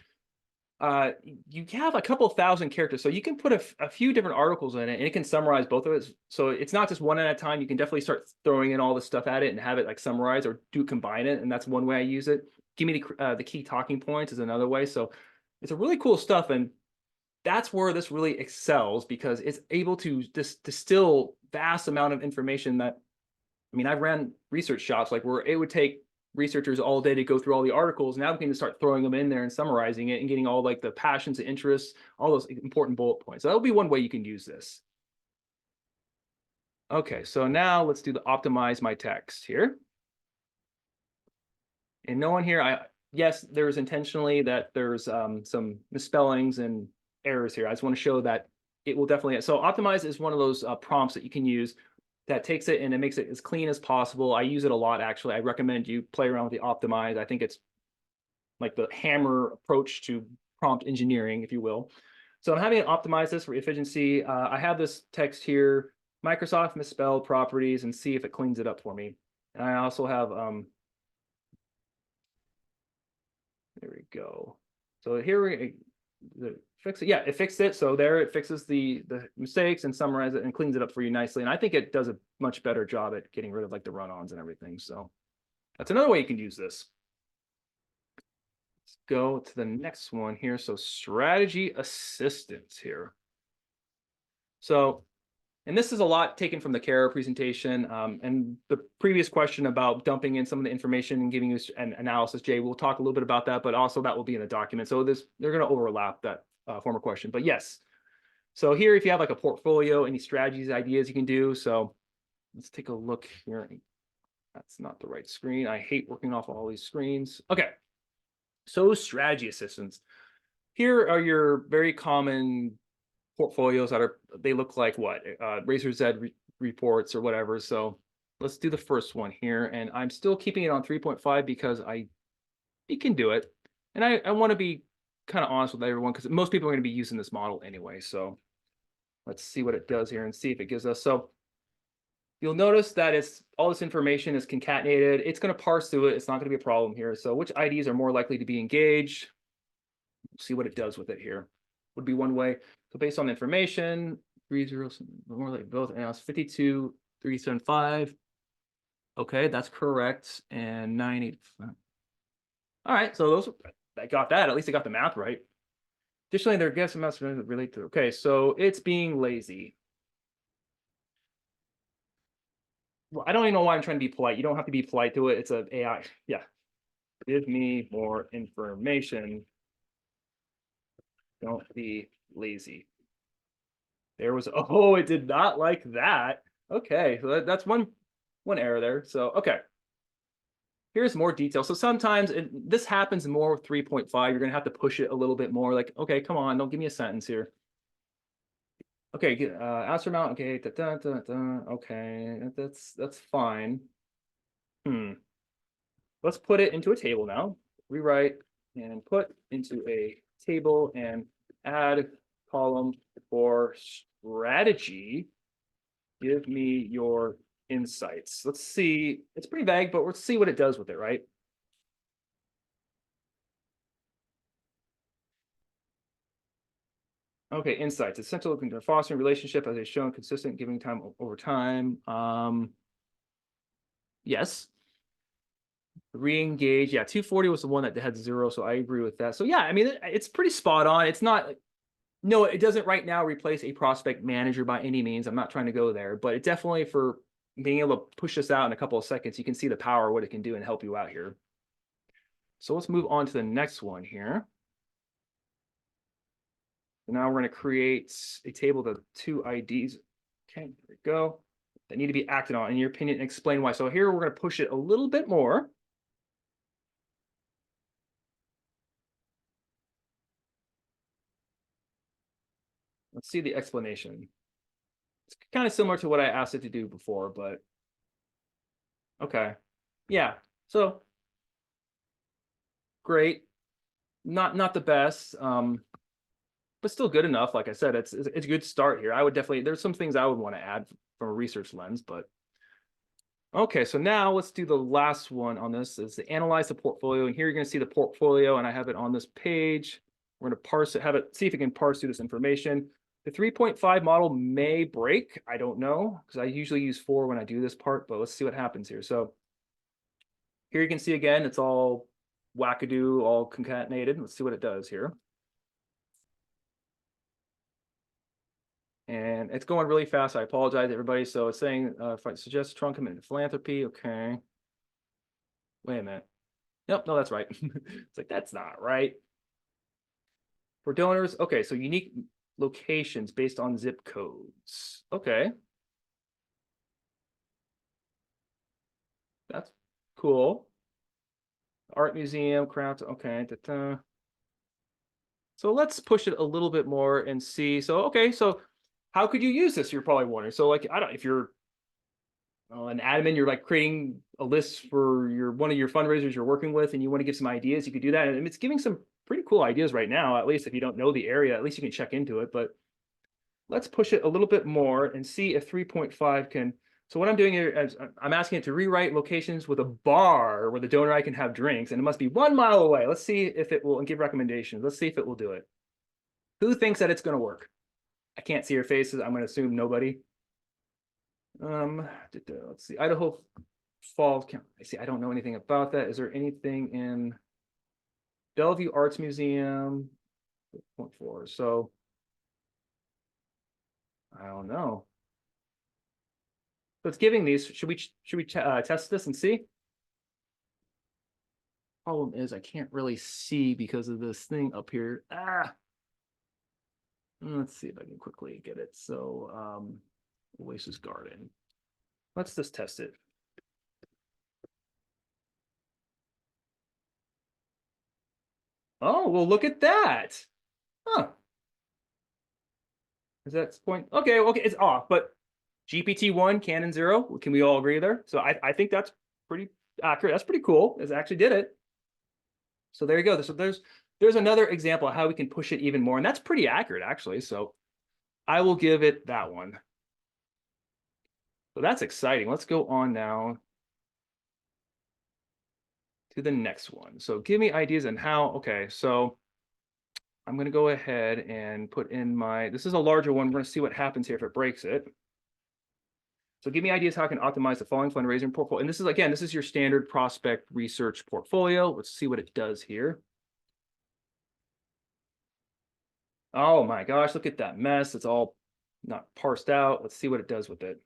You have a couple thousand characters, so you can put a few different articles in it, and it can summarize both of it. So it's not just one at a time. You can definitely start throwing in all this stuff at it and have it like summarize or combine it, and that's one way I use it. Give me the key talking points is another way. So it's a really cool stuff, and that's where this really excels, because it's able to distill vast amount of information that, I mean, I've ran research shops like where it would take researchers all day to go through all the articles. Now we can just start throwing them in there and summarizing it and getting all like the passions and interests, all those important bullet points. So that'll be one way you can use this. Okay, so now let's do the optimize my text here. And no one here, yes, there's intentionally that there's some misspellings and errors here. I just want to show that it will definitely. So optimize is one of those prompts that you can use that takes it and it makes it as clean as possible. I use it a lot, actually. I recommend you play around with the optimize. I think it's like the hammer approach to prompt engineering, if you will. So I'm having it optimize this for efficiency. I have this text here, Microsoft misspelled properties, and see if it cleans it up for me. And I also have, there we go. So here fix it. Yeah, it fixed it. So there it fixes the mistakes and summarizes it and cleans it up for you nicely. And I think it does a much better job at getting rid of like the run-ons and everything. So that's another way you can use this. Let's go to the next one here. So strategy assistance here. So, and this is a lot taken from the Kara presentation, and the previous question about dumping in some of the information and giving you an analysis, Jay, we'll talk a little bit about that, but also that will be in the document. So they're going to overlap that former question, but yes. So here, if you have like a portfolio, any strategies, ideas you can do. So let's take a look here. That's not the right screen. I hate working off all these screens. Okay. So strategy assistants. Here are your very common portfolios that they look like what? Razor's Edge reports or whatever. So let's do the first one here. And I'm still keeping it on 3.5 because it can do it. And I want to be kind of honest with everyone because most people are going to be using this model anyway. So let's see what it does here and see if it gives us. So you'll notice that all this information is concatenated. It's going to parse through it. It's not going to be a problem here. So which IDs are more likely to be engaged? See what it does with it here. Would be one way. So based on the information, 30, more like both, and it's 52, 375. Okay, that's correct. And 985. All right, so I got that. At least I got the math right. Additionally, their guess amounts relate to. Okay, so it's being lazy. Well, I don't even know why I'm trying to be polite. You don't have to be polite to it. It's an AI. Yeah. Give me more information. Don't be lazy. There was, oh, it did not like that. Okay, so that's one error there. So, okay. Here's more detail. So sometimes this happens more with 3.5. You're going to have to push it a little bit more. Like, okay, come on, don't give me a sentence here. Okay, answer amount. Okay, okay, that's fine. Let's put it into a table now. Rewrite and put into a table and add column for strategy. Give me your insights. Let's see. It's pretty vague, but let's see what it does with it, right? Okay, insights. Essential to fostering relationship as a shown consistent giving time over time. Yes. Re-engage. Yeah, 240 was the one that had 0, so I agree with that. So yeah, I mean, it's pretty spot on. It's not, no, it doesn't right now replace a prospect manager by any means. I'm not trying to go there, but it definitely, for being able to push this out in a couple of seconds, you can see the power of what it can do and help you out here. So let's move on to the next one here. Now we're going to create a table of 2 IDs. Okay, there we go. That need to be acted on, in your opinion, and explain why. So here we're going to push it a little bit more. Let's see the explanation. It's kind of similar to what I asked it to do before, but okay. Yeah, so great. Not the best, but still good enough. Like I said, it's a good start here. I would definitely, there's some things I would want to add from a research lens, but okay, so now let's do the last one on this, is to analyze the portfolio. And here you're going to see the portfolio, and I have it on this page. We're going to parse it, have it, see if it can parse through this information. The 3.5 model may break. I don't know, because I usually use 4 when I do this part, but let's see what happens here. So here you can see again, it's all wackadoo, all concatenated. Let's see what it does here. And it's going really fast. I apologize, everybody. So it's saying, if I suggest strong commitment to philanthropy, okay. Wait a minute. Nope, no, that's right. It's like, that's not right. For donors, okay, so unique locations based on zip codes. Okay. That's cool. Art museum, crowds, okay. So let's push it a little bit more and see. So, okay, so how could you use this? You're probably wondering. So like, I don't, if you're an admin, you're like creating a list for one of your fundraisers you're working with, and you want to give some ideas, you could do that. And it's giving some pretty cool ideas right now. At least if you don't know the area, at least you can check into it. But let's push it a little bit more and see if 3.5 can. So what I'm doing here is I'm asking it to rewrite locations with a bar where the donor I can have drinks, and it must be 1 mile away. Let's see if it will, and give recommendations. Let's see if it will do it. Who thinks that it's going to work? I can't see your faces. I'm going to assume nobody. Let's see. Idaho Falls County. I see. I don't know anything about that. Is there anything in Bellevue Arts Museum? 0.4. So I don't know. So it's giving these. Should we test this and see? Problem is I can't really see because of this thing up here. Let's see if I can quickly get it. So Oasis Garden. Let's just test it. Oh, well, look at that. Huh. Is that point? Okay, okay, it's off, but GPT-1, Canon 0, can we all agree there? So I think that's pretty accurate. That's pretty cool. It actually did it. So there you go. So there's another example of how we can push it even more, and that's pretty accurate, actually. So I will give it that one. So that's exciting. Let's go on now to the next one. So give me ideas on how. Okay, so I'm going to go ahead and put in this is a larger one. We're going to see what happens here if it breaks it. So give me ideas how I can optimize the following fundraising portfolio. And this is, again, this is your standard prospect research portfolio. Let's see what it does here. Oh my gosh, look at that mess. It's all not parsed out. Let's see what it does with it.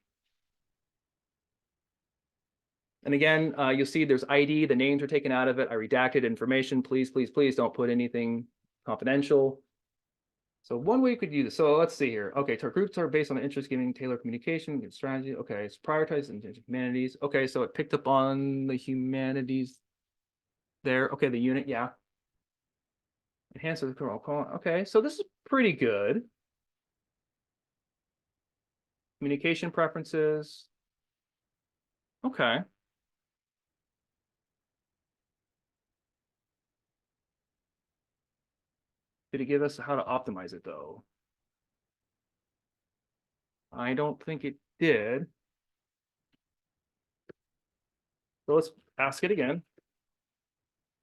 And again, you'll see there's ID, the names are taken out of it. I redacted information. Please, please, please don't put anything confidential. So one way you could do this. So let's see here. Okay, groups are based on the interest, giving tailored communication, good strategy. Okay, it's prioritized in humanities. Okay, so it picked up on the humanities there. Okay, the unit, yeah. Enhance the call. Okay, so this is pretty good. Communication preferences. Okay. Did it give us how to optimize it though? I don't think it did. So let's ask it again.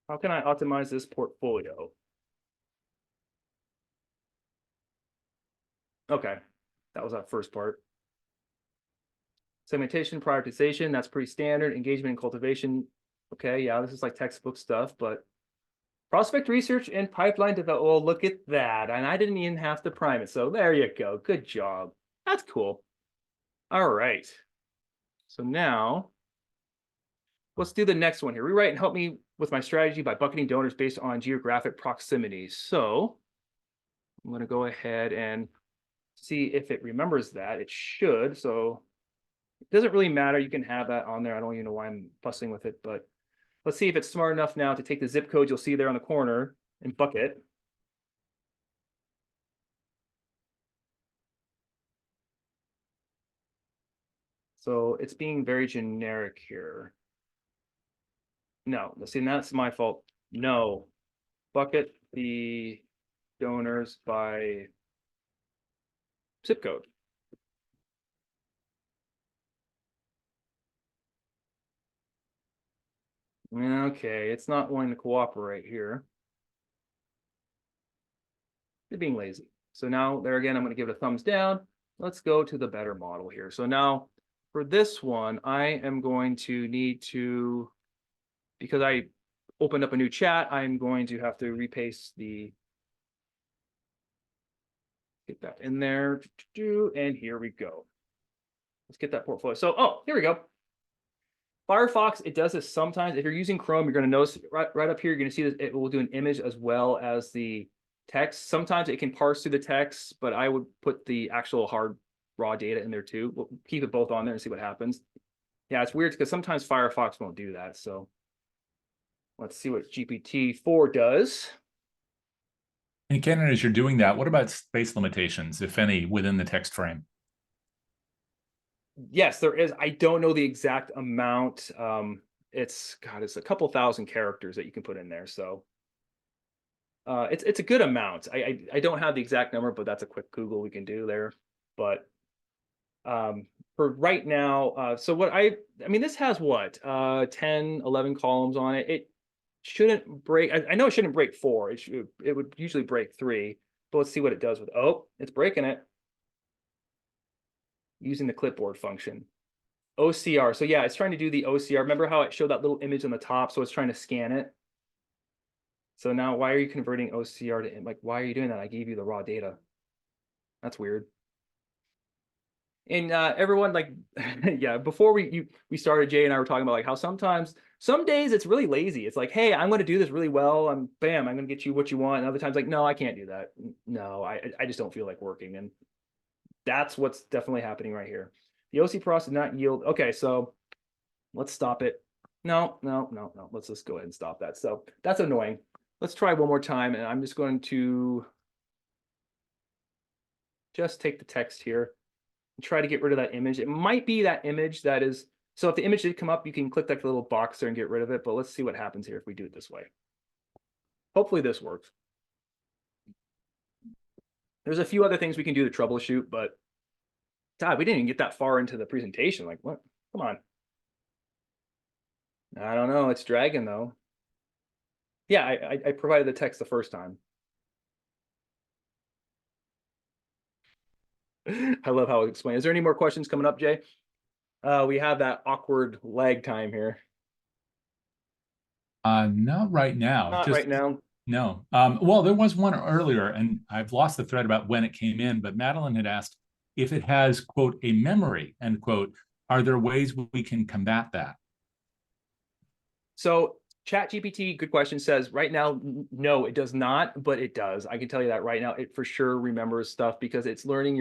How can I optimize this portfolio? Okay, that was that first part. Segmentation, prioritization, that's pretty standard. Engagement and cultivation. Okay, yeah, this is like textbook stuff, but prospect research and pipeline development. Well, look at that. And I didn't even have to prime it. So there you go. Good job. That's cool. All right. So now let's do the next one here. Rewrite and help me with my strategy by bucketing donors based on geographic proximity. So I'm going to go ahead and see if it remembers that. It should. So it doesn't really matter. You can have that on there. I don't even know why I'm fussing with it, but let's see if it's smart enough now to take the zip code you'll see there on the corner and bucket. So it's being very generic here. No, see, that's my fault. No, bucket the donors by zip code. Okay, it's not wanting to cooperate here. They're being lazy. So now there again, I'm going to give it a thumbs down. Let's go to the better model here. So now for this one, I am going to need to, because I opened up a new chat, I'm going to have to repaste get that in there. And here we go. Let's get that portfolio. So, oh, here we go. Firefox, it does this sometimes. If you're using Chrome, you're going to notice right up here, you're going to see that it will do an image as well as the text. Sometimes it can parse through the text, but I would put the actual hard raw data in there too. We'll keep it both on there and see what happens. Yeah, it's weird because sometimes Firefox won't do that. So let's see what GPT-4 does. And Kenan, as you're doing that, what about space limitations, if any, within the text frame? Yes, there is. I don't know the exact amount. It's a couple thousand characters that you can put in there. So it's a good amount. I don't have the exact number, but that's a quick Google we can do there. But for right now, so what I mean, this has what 10, 11 columns on it. It shouldn't break. I know it shouldn't break 4. It would usually break 3. But let's see what it does with. Oh, it's breaking it using the clipboard function. OCR. So yeah, it's trying to do the OCR. Remember how it showed that little image on the top? So it's trying to scan it. So now why are you converting OCR to, like, why are you doing that? I gave you the raw data. That's weird. And everyone, like, yeah, before we started, Jay and I were talking about like how sometimes, some days it's really lazy. It's like, hey, I'm going to do this really well. And bam, I'm going to get you what you want. And other times like, no, I can't do that. No, I just don't feel like working. And that's what's definitely happening right here. The OC process did not yield. Okay, so let's stop it. No. Let's just go ahead and stop that. So that's annoying. Let's try one more time. And I'm just going to just take the text here and try to get rid of that image. It might be that image that is, so if the image did come up, you can click that little box there and get rid of it. But let's see what happens here if we do it this way. Hopefully this works. There's a few other things we can do to troubleshoot, but God, we didn't even get that far into the presentation. Like, what? Come on. I don't know. It's dragging though. Yeah, I provided the text the first time. I love how it explains. Is there any more questions coming up, Jay? We have that awkward lag time here. Not right now. Not right now. No. Well, there was one earlier, and I've lost the thread about when it came in, but Madeline had asked if it has, quote, a memory, end quote. Are there ways we can combat that? So ChatGPT, good question, says right now, no, it does not, but it does. I can tell you that right now. It for sure remembers stuff because it's learning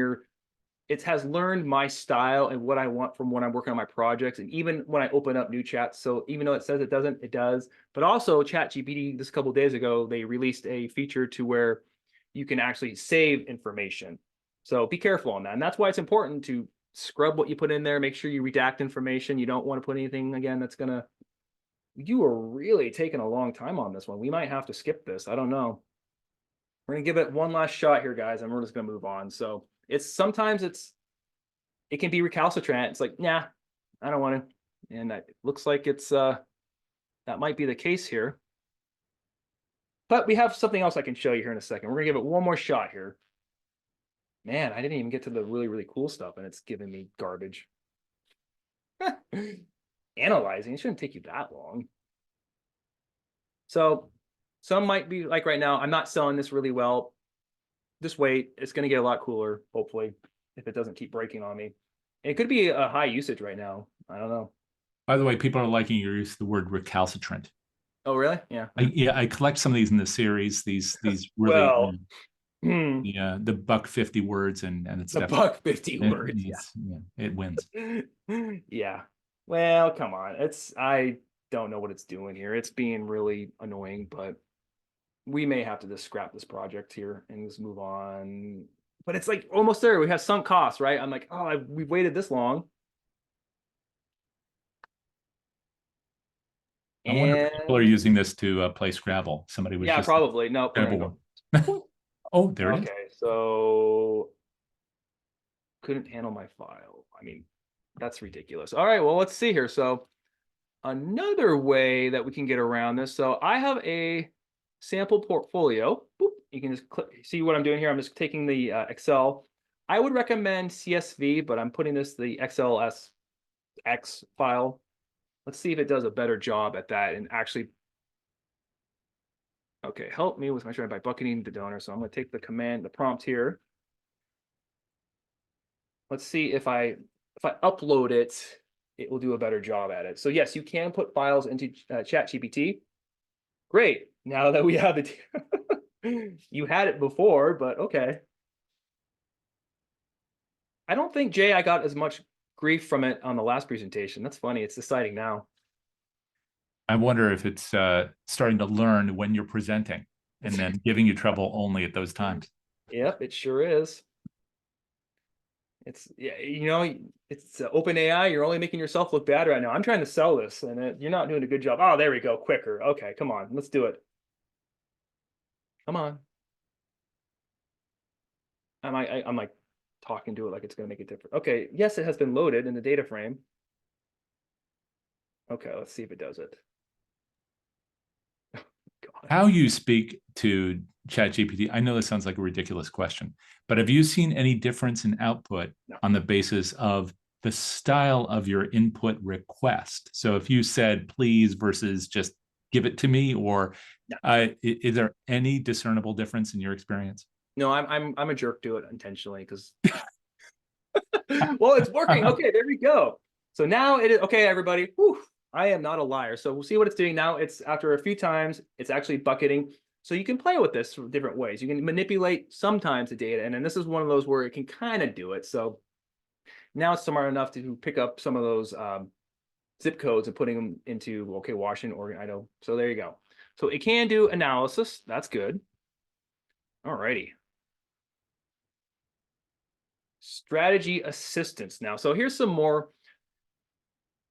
it has learned my style and what I want from when I'm working on my projects. And even when I open up new chats. So even though it says it doesn't, it does. But also ChatGPT, this couple of days ago, they released a feature to where you can actually save information. So be careful on that. And that's why it's important to scrub what you put in there. Make sure you redact information. You don't want to put anything, again, that's going to, you are really taking a long time on this one. We might have to skip this. I don't know. We're going to give it one last shot here, guys, and we're just going to move on. So sometimes it can be recalcitrant. It's like, nah, I don't want to. And it looks like it's that might be the case here. But we have something else I can show you here in a second. We're gonna give it one more shot here. Man, I didn't even get to the really, really cool stuff, and it's giving me garbage. Analyzing, it shouldn't take you that long. So some might be like right now, I'm not selling this really well. Just wait, it's gonna get a lot cooler, hopefully, if it doesn't keep breaking on me. It could be a high usage right now. I don't know. By the way, people are liking your use of the word recalcitrant. Oh, really? Yeah. I collect some of these in the series. These really well, the $1.50 words and it's the $1.50 words. Yeah, it wins. Yeah. Well, come on. I don't know what it's doing here. It's being really annoying, but we may have to just scrap this project here and just move on. But it's like almost there. We have sunk costs, right? I'm like, oh, we've waited this long. I wonder if people are using this to play Scrabble. Somebody was just probably. No, Scrabble. Oh, there it is. Okay, so couldn't handle my file. I mean, that's ridiculous. All right, well, let's see here. So another way that we can get around this. So I have a sample portfolio. Boop. You can just see what I'm doing here. I'm just taking the Excel. I would recommend CSV, but I'm putting the XLSX file. Let's see if it does a better job at that and actually. Okay, help me with my try by bucketing the donor. So I'm going to take the prompt here. Let's see if I upload it, it will do a better job at it. So yes, you can put files into ChatGPT. Great. Now that we have it, you had it before, but okay. I don't think, Jay, I got as much grief from it on the last presentation. That's funny. It's deciding now. I wonder if it's starting to learn when you're presenting and then giving you trouble only at those times. Yep, it sure is. It's, yeah, it's open AI. You're only making yourself look bad right now. I'm trying to sell this, and you're not doing a good job. Oh, there we go. Quicker. Okay, come on, let's do it. Come on. I'm like talking to it like it's going to make it different. Okay, yes, it has been loaded in the data frame. Okay, let's see if it does it. God. How you speak to ChatGPT, I know this sounds like a ridiculous question, but have you seen any difference in output on the basis of the style of your input request? So if you said please versus just give it to me, or is there any discernible difference in your experience? No, I'm a jerk to it intentionally because well, it's working. Okay, there we go. So now it is okay, everybody. Whew, I am not a liar. So we'll see what it's doing now. It's after a few times, it's actually bucketing. So you can play with this different ways. You can manipulate sometimes the data, and then this is one of those where it can kind of do it. So now it's smart enough to pick up some of those zip codes and putting them into, okay, Washington, Oregon, Idaho. So there you go. So it can do analysis. That's good. All righty. Strategy assistance now. So here's some more,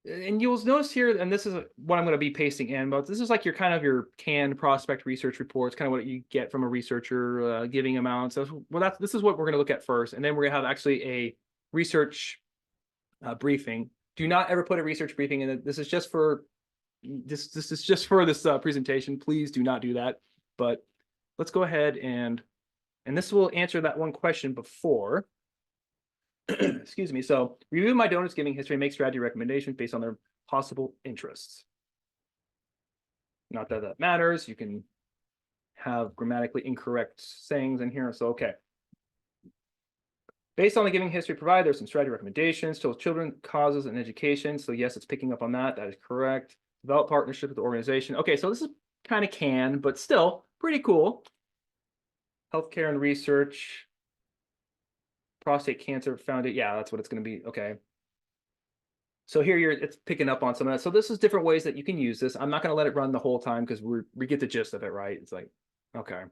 and you'll notice here, and this is what I'm going to be pasting in, but this is like your kind of your canned prospect research reports, kind of what you get from a researcher giving amounts. So, well, this is what we're going to look at first, and then we're going to have actually a research briefing. Do not ever put a research briefing in it. This is just for this is just for this presentation. Please do not do that. But let's go ahead and this will answer that one question before. Excuse me. So review my donors' giving history, make strategy recommendations based on their possible interests. Not that that matters. You can have grammatically incorrect sayings in here. So, okay. Based on the giving history provided, there's some strategy recommendations, to children, causes, and education. So yes, it's picking up on that. That is correct. Develop partnership with the organization. Okay, so this is kind of canned, but still pretty cool. Healthcare and research. Prostate cancer found it. Yeah, that's what it's going to be. Okay. So here it's picking up on some of that. So this is different ways that you can use this. I'm not going to let it run the whole time because we get the gist of it, right? It's like, okay.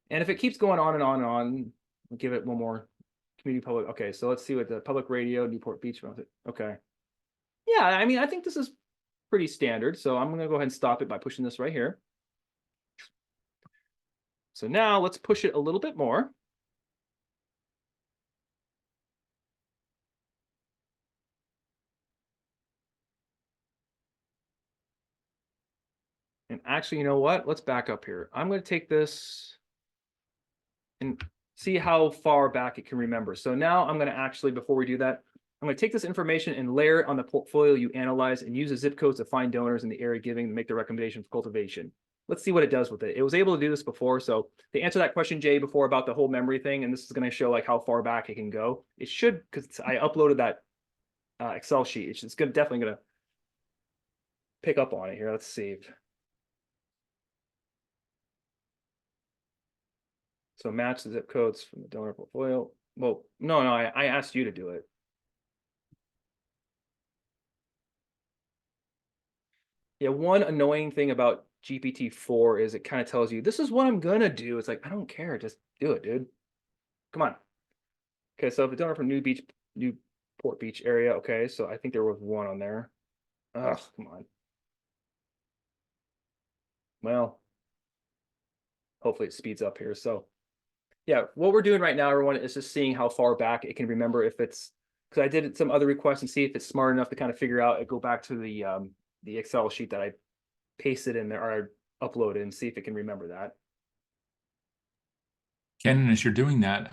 And if it keeps going on and on and on, we'll give it one more. Community public. Okay, so let's see what the public radio, Newport Beach. Okay. Yeah, I mean, I think this is pretty standard. So I'm going to go ahead and stop it by pushing this right here. So now let's push it a little bit more. And actually, you know what? Let's back up here. I'm going to take this and see how far back it can remember. So now I'm going to actually, before we do that, I'm going to take this information and layer it on the portfolio you analyze and use the zip codes to find donors in the area giving to make the recommendation for cultivation. Let's see what it does with it. It was able to do this before. So to answer that question, Jay, before about the whole memory thing, and this is going to show like how far back it can go. It should, because I uploaded that Excel sheet. It's definitely going to pick up on it here. Let's save. So match the zip codes from the donor portfolio. Well, no, I asked you to do it. Yeah, one annoying thing about GPT-4 is it kind of tells you, this is what I'm going to do. It's like, I don't care. Just do it, dude. Come on. Okay, so the donor from Newport Beach area. Okay, so I think there was one on there. Ugh, come on. Well, hopefully it speeds up here. So yeah, what we're doing right now, everyone, is just seeing how far back it can remember. If it's, because I did some other requests and see if it's smart enough to kind of figure out and go back to the Excel sheet that I pasted in there or I uploaded and see if it can remember that. Ken, as you're doing that,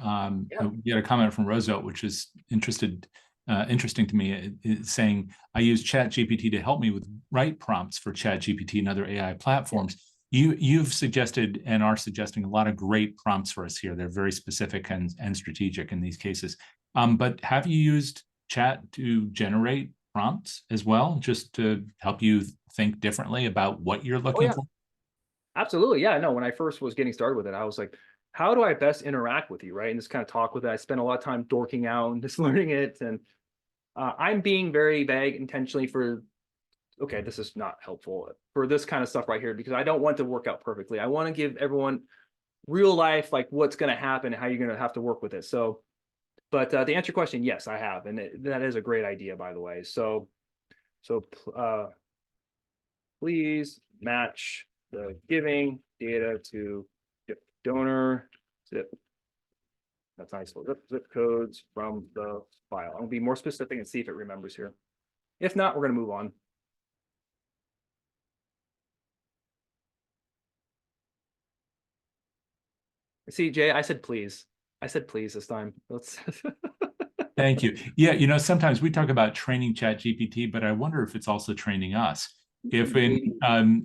we had a comment from Roosevelt, which is interesting to me, saying, I use ChatGPT to help me with write prompts for ChatGPT and other AI platforms. You've suggested and are suggesting a lot of great prompts for us here. They're very specific and strategic in these cases. But have you used Chat to generate prompts as well, just to help you think differently about what you're looking for? Absolutely. Yeah, no, when I first was getting started with it, I was like, how do I best interact with you, right? And just kind of talk with it. I spent a lot of time dorking out and just learning it. And I'm being very vague intentionally for okay, this is not helpful for this kind of stuff right here, because I don't want it to work out perfectly. I want to give everyone real life, like what's going to happen, how you're going to have to work with it. So, but to answer your question, yes, I have. And that is a great idea, by the way. So please match the giving data to donor zip. That's nice. Zip codes from the file. I'm gonna be more specific and see if it remembers here. If not, we're gonna move on. See, Jay, I said please. I said please this time. Let's. Thank you. Yeah, sometimes we talk about training ChatGPT, but I wonder if it's also training us. If in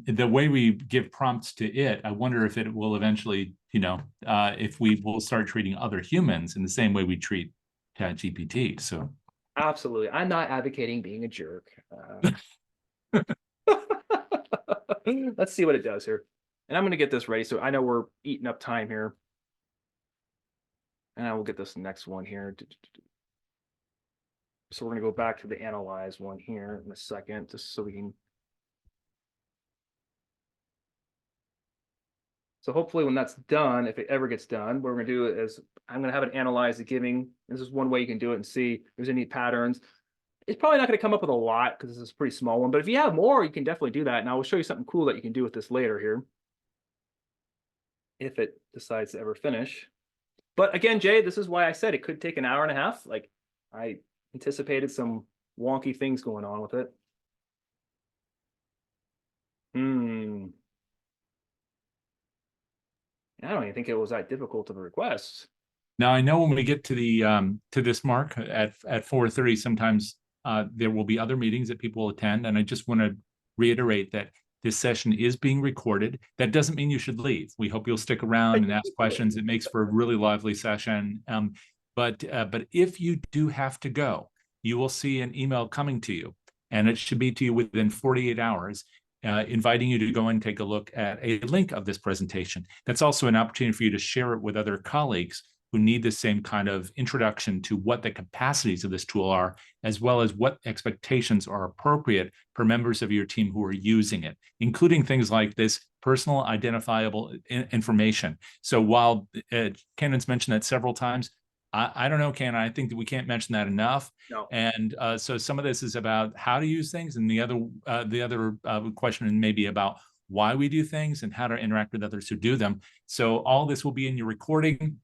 the way we give prompts to it, I wonder if it will eventually, if we will start treating other humans in the same way we treat ChatGPT. So absolutely, I'm not advocating being a jerk. Let's see what it does here. And I'm going to get this ready. So I know we're eating up time here. And I will get this next one here. So we're going to go back to the analyze one here in a second, just so we can. So hopefully when that's done, if it ever gets done, what we're going to do is I'm going to have it analyze the giving. This is one way you can do it and see if there's any patterns. It's probably not going to come up with a lot because this is a pretty small one, but if you have more, you can definitely do that. And I will show you something cool that you can do with this later here, if it decides to ever finish. But again, Jay, this is why I said it could take an hour and a half. Like I anticipated some wonky things going on with it. I don't even think it was that difficult of a request. now I know when we get to the to this mark at 4:30, sometimes there will be other meetings that people will attend, and I just want to reiterate that this session is being recorded. That doesn't mean you should leave. We hope you'll stick around and ask questions. It makes for a really lively session. But if you do have to go, you will see an email coming to you, and it should be to you within 48 hours, inviting you to go and take a look at a link of this presentation. That's also an opportunity for you to share it with other colleagues who need the same kind of introduction to what the capacities of this tool are, as well as what expectations are appropriate for members of your team who are using it, including things like this personal identifiable information. So while Cannon's mentioned that several times, I don't know, Cannon, I think that we can't mention that enough. No. And so some of this is about how to use things, and the other question may be about why we do things and how to interact with others who do them. So all this will be in your recording.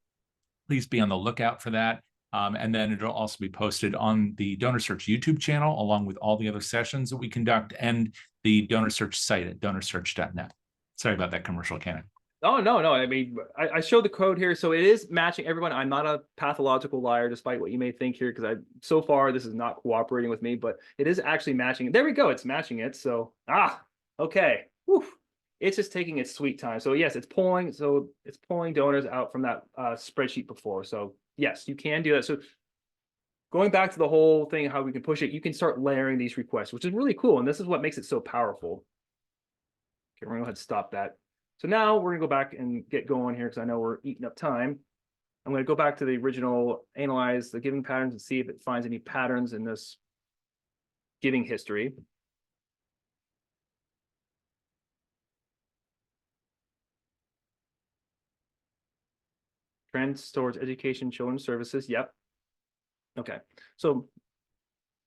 Please be on the lookout for that. And then it'll also be posted on the DonorSearch YouTube channel, along with all the other sessions that we conduct, and the DonorSearch site at donorsearch.net. Sorry about that commercial, Cannon. Oh, no. I mean, I showed the code here. So it is matching everyone. I'm not a pathological liar, despite what you may think here, because so far this is not cooperating with me, but it is actually matching. There we go. It's matching it. So, okay. Whew. It's just taking its sweet time. So yes, it's pulling. So it's pulling donors out from that spreadsheet before. So yes, you can do that. So going back to the whole thing, how we can push it, you can start layering these requests, which is really cool. And this is what makes it so powerful. Okay, we're gonna go ahead and stop that. So now we're gonna go back and get going here, because I know we're eating up time. I'm gonna go back to the original, analyze the giving patterns and see if it finds any patterns in this giving history. Trends towards education, children's services. Yep. Okay. So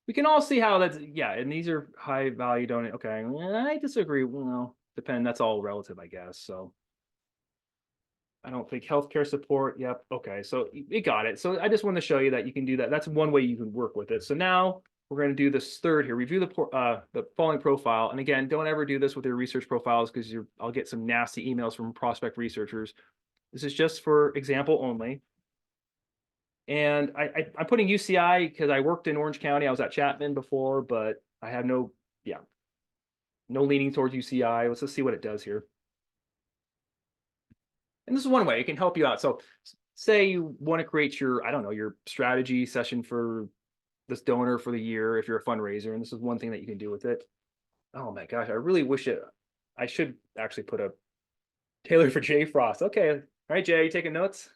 we can all see how that's, yeah, and these are high value donate. Okay. I disagree. Well, depend. That's all relative, I guess. So I don't think healthcare support. Yep. Okay. So you got it. So I just want to show you that you can do that. That's one way you can work with it. So now we're going to do this third here, review the following profile. And again, don't ever do this with your research profiles, because I'll get some nasty emails from prospect researchers. This is just for example only. And I'm putting UCI because I worked in Orange County. I was at Chapman before, but I have no leaning towards UCI. Let's just see what it does here. And this is one way it can help you out. So say you want to create your, I don't know, your strategy session for this donor for the year if you're a fundraiser. And this is one thing that you can do with it. Oh my gosh, I really wish I should actually put a tailored for Jay Frost. Okay. All right, Jay, you taking notes?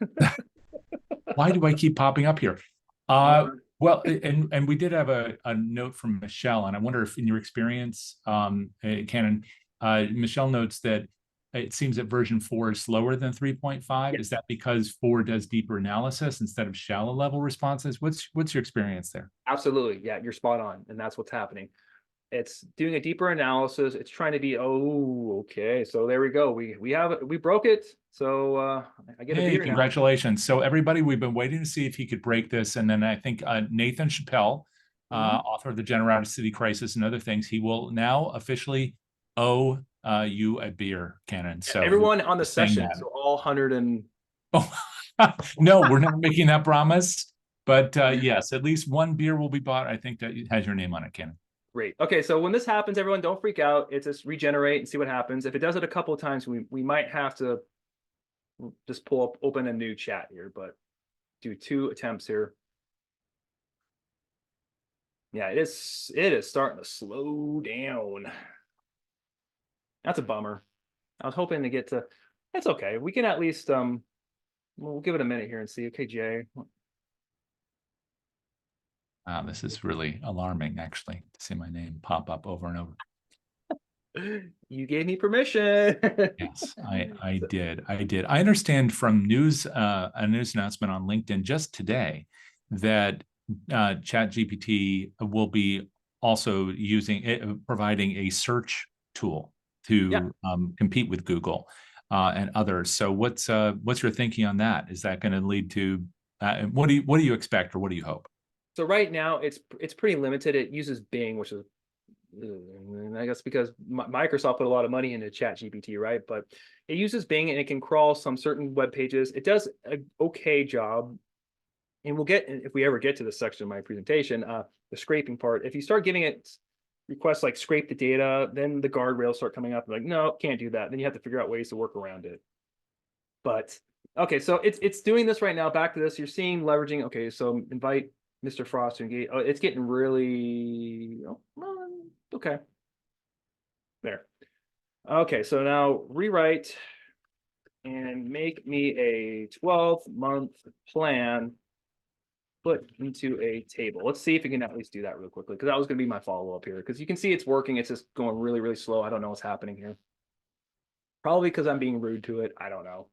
Why do I keep popping up here? Well, and we did have a note from Michelle, and I wonder if in your experience, Canon, Michelle notes that it seems that version 4 is slower than 3.5. Is Yes, that because 4 does deeper analysis instead of shallow level responses? What's your experience there? absolutely. Yeah, you're spot on. And that's what's happening. It's doing a deeper analysis. It's trying to be, oh, okay. So there we go. We broke it. So I get a Hey, beer now. congratulations. So everybody, we've been waiting to see if he could break this. And then I think Nathan Chappelle, author of The Generosity Crisis and other things, he will now officially owe you a beer, Cannon. So Everyone on the saying session, that. so all 100 and Oh, no, we're not making that promise. But yes, at least one beer will be bought. I think that has your name on it, Cannon. great. Okay, so when this happens, everyone don't freak out. It's just regenerate and see what happens. If it does it a couple of times, we might have to just open a new chat here, but do 2 attempts here. Yeah, it is starting to slow down. That's a bummer. I was hoping to get to, it's okay. We can at least we'll give it a minute here and see. Okay, Jay. This is really alarming, actually, to see my name pop up over and over. You gave me permission. Yes, I did. I understand from a news announcement on LinkedIn just today that ChatGPT will be also providing a search tool Yeah. to compete with Google and others. So what's your thinking on that? Is that going to lead to what do you expect, or what do you hope? So right now it's pretty limited. It uses Bing, which is I guess because Microsoft put a lot of money into ChatGPT, right? But it uses Bing and it can crawl some certain web pages. It does an okay job. And we'll get, if we ever get to this section of my presentation, the scraping part. If you start giving it requests like scrape the data, then the guardrails start coming up. Like, no, can't do that. Then you have to figure out ways to work around it. But okay, so it's doing this right now. Back to this, you're seeing leveraging. Okay, so invite Mr. Frost to engage. Oh, it's getting really okay. There. Okay, so now rewrite and make me a 12-month plan put into a table. Let's see if we can at least do that real quickly, because that was going to be my follow-up here. Because you can see it's working. It's just going really, really slow. I don't know what's happening here. Probably because I'm being rude to it. I don't know.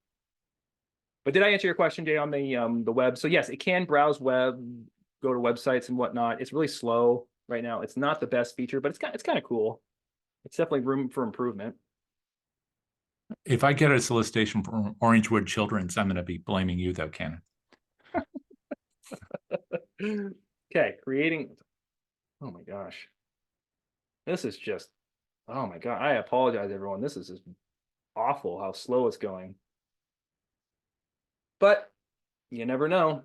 But did I answer your question, Jay, on the web? So yes, it can browse web, go to websites and whatnot. It's really slow right now. It's not the best feature, but it's kind of cool. It's definitely room for improvement. If I get a solicitation from Orangewood Children's, I'm going to be blaming you, though, Cannon. Okay, creating. Oh my gosh. This is just, oh my God. I apologize, everyone. This is just awful how slow it's going. But you never know.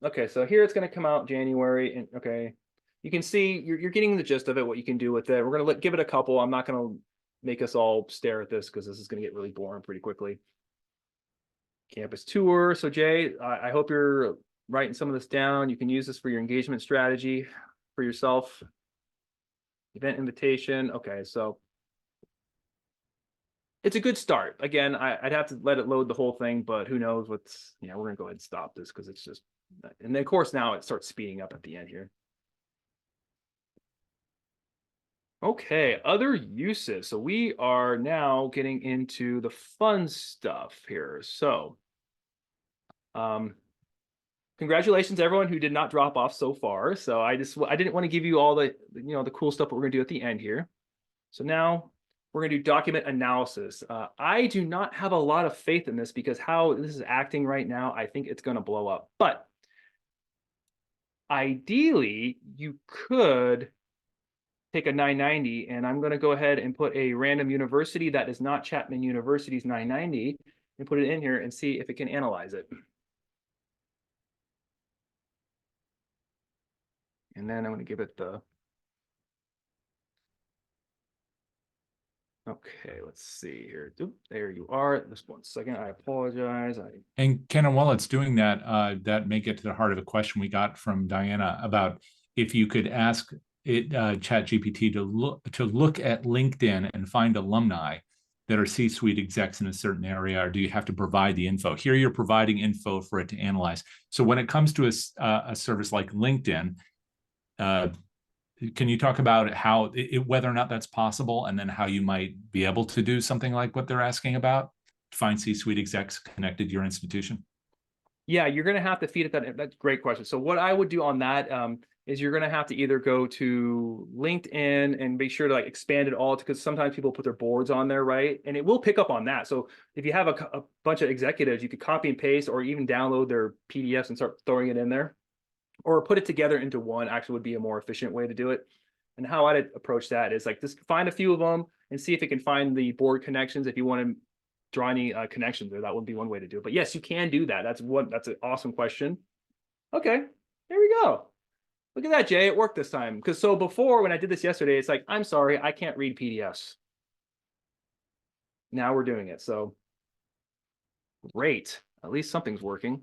Okay, so here it's going to come out January. And okay, you can see you're getting the gist of it, what you can do with it. We're going to give it a couple. I'm not going to make us all stare at this because this is going to get really boring pretty quickly. Campus tour. So Jay, I hope you're writing some of this down. You can use this for your engagement strategy for yourself. Event invitation. Okay, so it's a good start. Again, I'd have to let it load the whole thing, but who knows what's, we're going to go ahead and stop this because it's just, and then of course now it starts speeding up at the end here. Okay, other uses. So we are now getting into the fun stuff here. So, congratulations everyone who did not drop off so far. So I didn't want to give you all the, the cool stuff that we're going to do at the end here. So now we're going to do document analysis. I do not have a lot of faith in this because how this is acting right now, I think it's going to blow up. But ideally, you could take a 990, and I'm going to go ahead and put a random university that is not Chapman University's 990 and put it in here and see if it can analyze it. And then I'm going to give it the, okay, let's see here. Oop, there you are. Just 1 second. I apologize. And Ken, while it's doing that, that may get to the heart of a question we got from Diana about if you could ask it ChatGPT to look at LinkedIn and find alumni that are C-suite execs in a certain area, or do you have to provide the info? Here you're providing info for it to analyze. So when it comes to a service like LinkedIn, can you talk about how whether or not that's possible, and then how you might be able to do something like what they're asking about, find C-suite execs connected to your institution? Yeah, you're going to have to feed it that. That's a great question. So what I would do on that is you're going to have to either go to LinkedIn and be sure to like expand it all, because sometimes people put their boards on there, right? And it will pick up on that. So if you have a bunch of executives, you could copy and paste or even download their PDFs and start throwing it in there, or put it together into one. Actually would be a more efficient way to do it. And how I'd approach that is like just find a few of them and see if it can find the board connections. If you want to draw any connections there, that would be one way to do it. But yes, you can do that. That's an awesome question. Okay, there we go. Look at that, Jay. It worked this time. Because so before, when I did this yesterday, it's like, I'm sorry, I can't read PDFs. Now we're doing it. So great. At least something's working.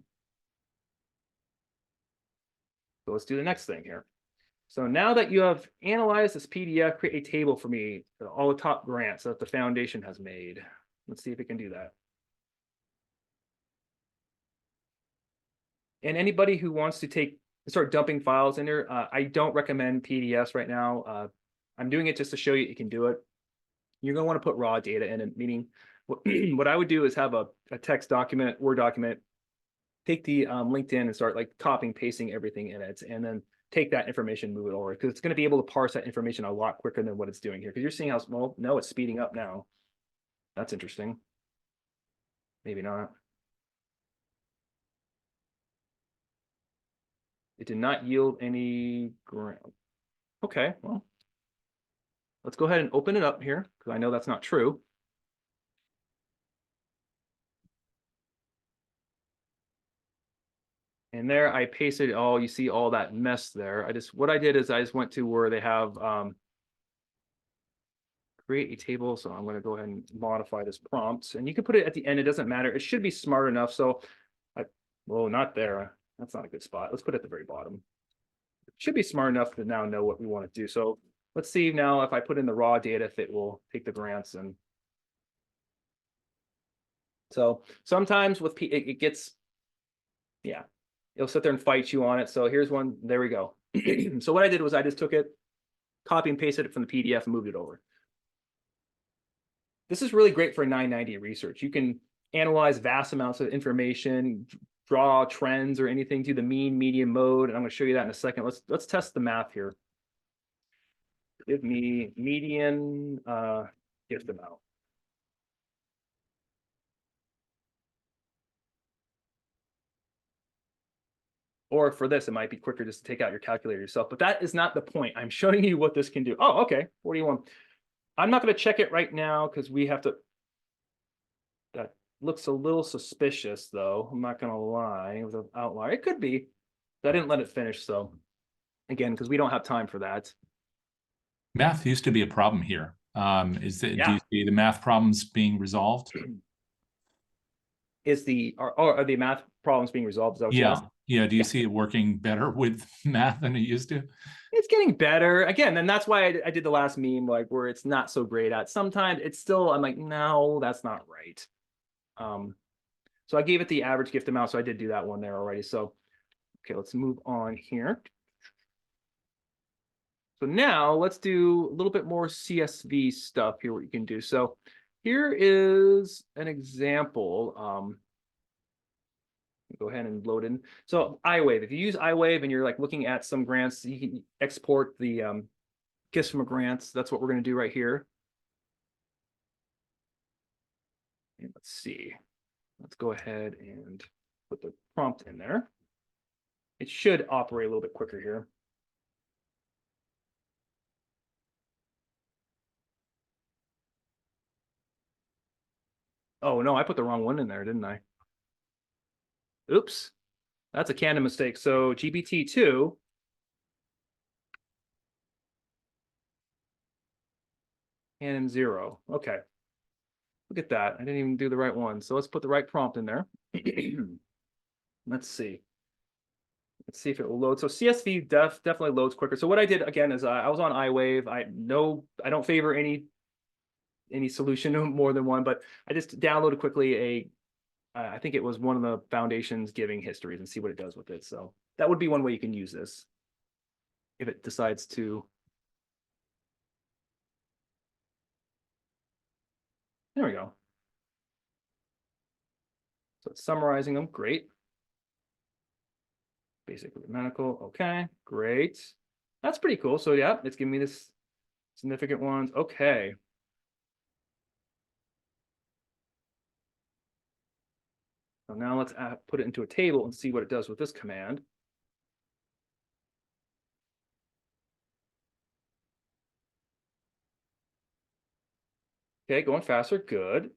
So let's do the next thing here. So now that you have analyzed this PDF, create a table for me, all the top grants that the foundation has made. Let's see if it can do that. And anybody who wants to start dumping files in there, I don't recommend PDFs right now. I'm doing it just to show you can do it. You're going to want to put raw data in it, meaning what I would do is have a text document, Word document, take the LinkedIn and start like copying, pasting everything in it, and then take that information, move it over, because it's going to be able to parse that information a lot quicker than what it's doing here. Because you're seeing how small, no, it's speeding up now. That's interesting. Maybe not. It did not yield any grant. Okay, well, let's go ahead and open it up here, because I know that's not true. And there I pasted all, you see all that mess there. What I did is I just went to where they have create a table. So I'm going to go ahead and modify this prompt, and you can put it at the end. It doesn't matter. It should be smart enough. So well, not there. That's not a good spot. Let's put it at the very bottom. It should be smart enough to now know what we want to do. So let's see now if I put in the raw data, if it will take the grants. And so sometimes with it gets, yeah, it'll sit there and fight you on it. So here's one. There we go. So what I did was I just took it, copy and pasted it from the PDF and moved it over. This is really great for 990 research. You can analyze vast amounts of information, draw trends or anything, do the mean, median, mode. And I'm going to show you that in a second. Let's test the math here. Give me median gift amount. Or for this, it might be quicker just to take out your calculator yourself. But that is not the point. I'm showing you what this can do. Oh, okay, 41. I'm not going to check it right now because we have to. That looks a little suspicious, though. I'm not going to lie. It was an outlier. It could be. I didn't let it finish, so again, because we don't have time for that. Math used to be a problem here. Do you see the math problems being resolved? Are the math problems being resolved? Is that what you asked? Yeah. Do you see it working better with math than it used to? It's getting better again, and that's why I did the last meme, like where it's not so great at. Sometimes it's still, I'm like, no, that's not right. So I gave it the average gift amount, so I did do that one there already. So okay, let's move on here. So now let's do a little bit more CSV stuff here, what you can do. So here is an example. Go ahead and load in. So iWave, if you use iWave and you're like looking at some grants, you can export the gifts from a grants. That's what we're going to do right here. And let's see. Let's go ahead and put the prompt in there. It should operate a little bit quicker here. Oh, no, I put the wrong one in there, didn't I? Oops, that's a canon mistake. So GPT-2 canon 0. Okay, look at that. I didn't even do the right one. So let's put the right prompt in there. Let's see. Let's see if it will load. So CSV definitely loads quicker. So what I did again is I was on iWave. I don't favor any any solution, more than one, but I just downloaded quickly I think it was one of the foundation's giving histories and see what it does with it. So that would be one way you can use this if it decides to. There we go. So it's summarizing them. Great. Basic medical. Okay, great. That's pretty cool. So yeah, it's giving me this significant ones. Okay. So now let's put it into a table and see what it does with this command. Okay, going faster. Good.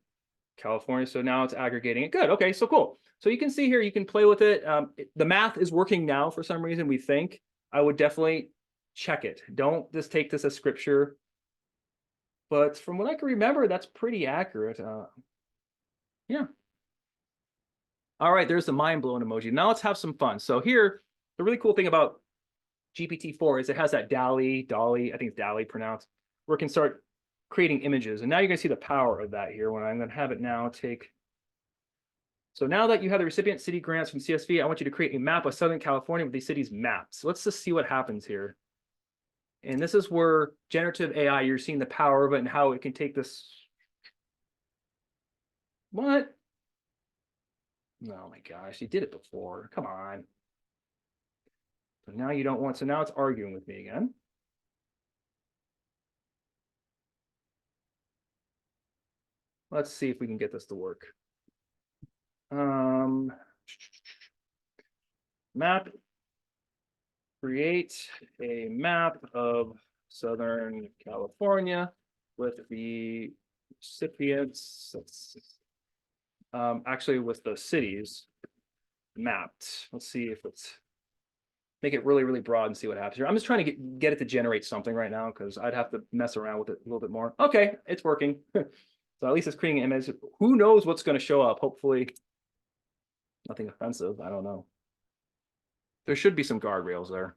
California. So now it's aggregating it. Good. Okay, so cool. So you can see here, you can play with it. The math is working now for some reason, we think. I would definitely check it. Don't just take this as scripture. But from what I can remember, that's pretty accurate. Yeah. All right, there's the mind-blowing emoji. Now let's have some fun. So here, the really cool thing about GPT-4 is it has that Dolly, I think it's Dolly pronounced, where it can start creating images. And now you're going to see the power of that here when I'm going to have it now take. So now that you have the recipient city grants from CSV, I want you to create a map of Southern California with these cities mapped. So let's just see what happens here. And this is where generative AI, you're seeing the power of it and how it can take this. What? Oh my gosh, you did it before. Come on. So now you don't want, so now it's arguing with me again. Let's see if we can get this to work. Map. Create a map of Southern California with the recipients. Actually with the cities mapped. Let's see if it's make it really, really broad and see what happens here. I'm just trying to get it to generate something right now because I'd have to mess around with it a little bit more. Okay, it's working. So at least it's creating an image. Who knows what's going to show up? Hopefully nothing offensive. I don't know. There should be some guardrails there.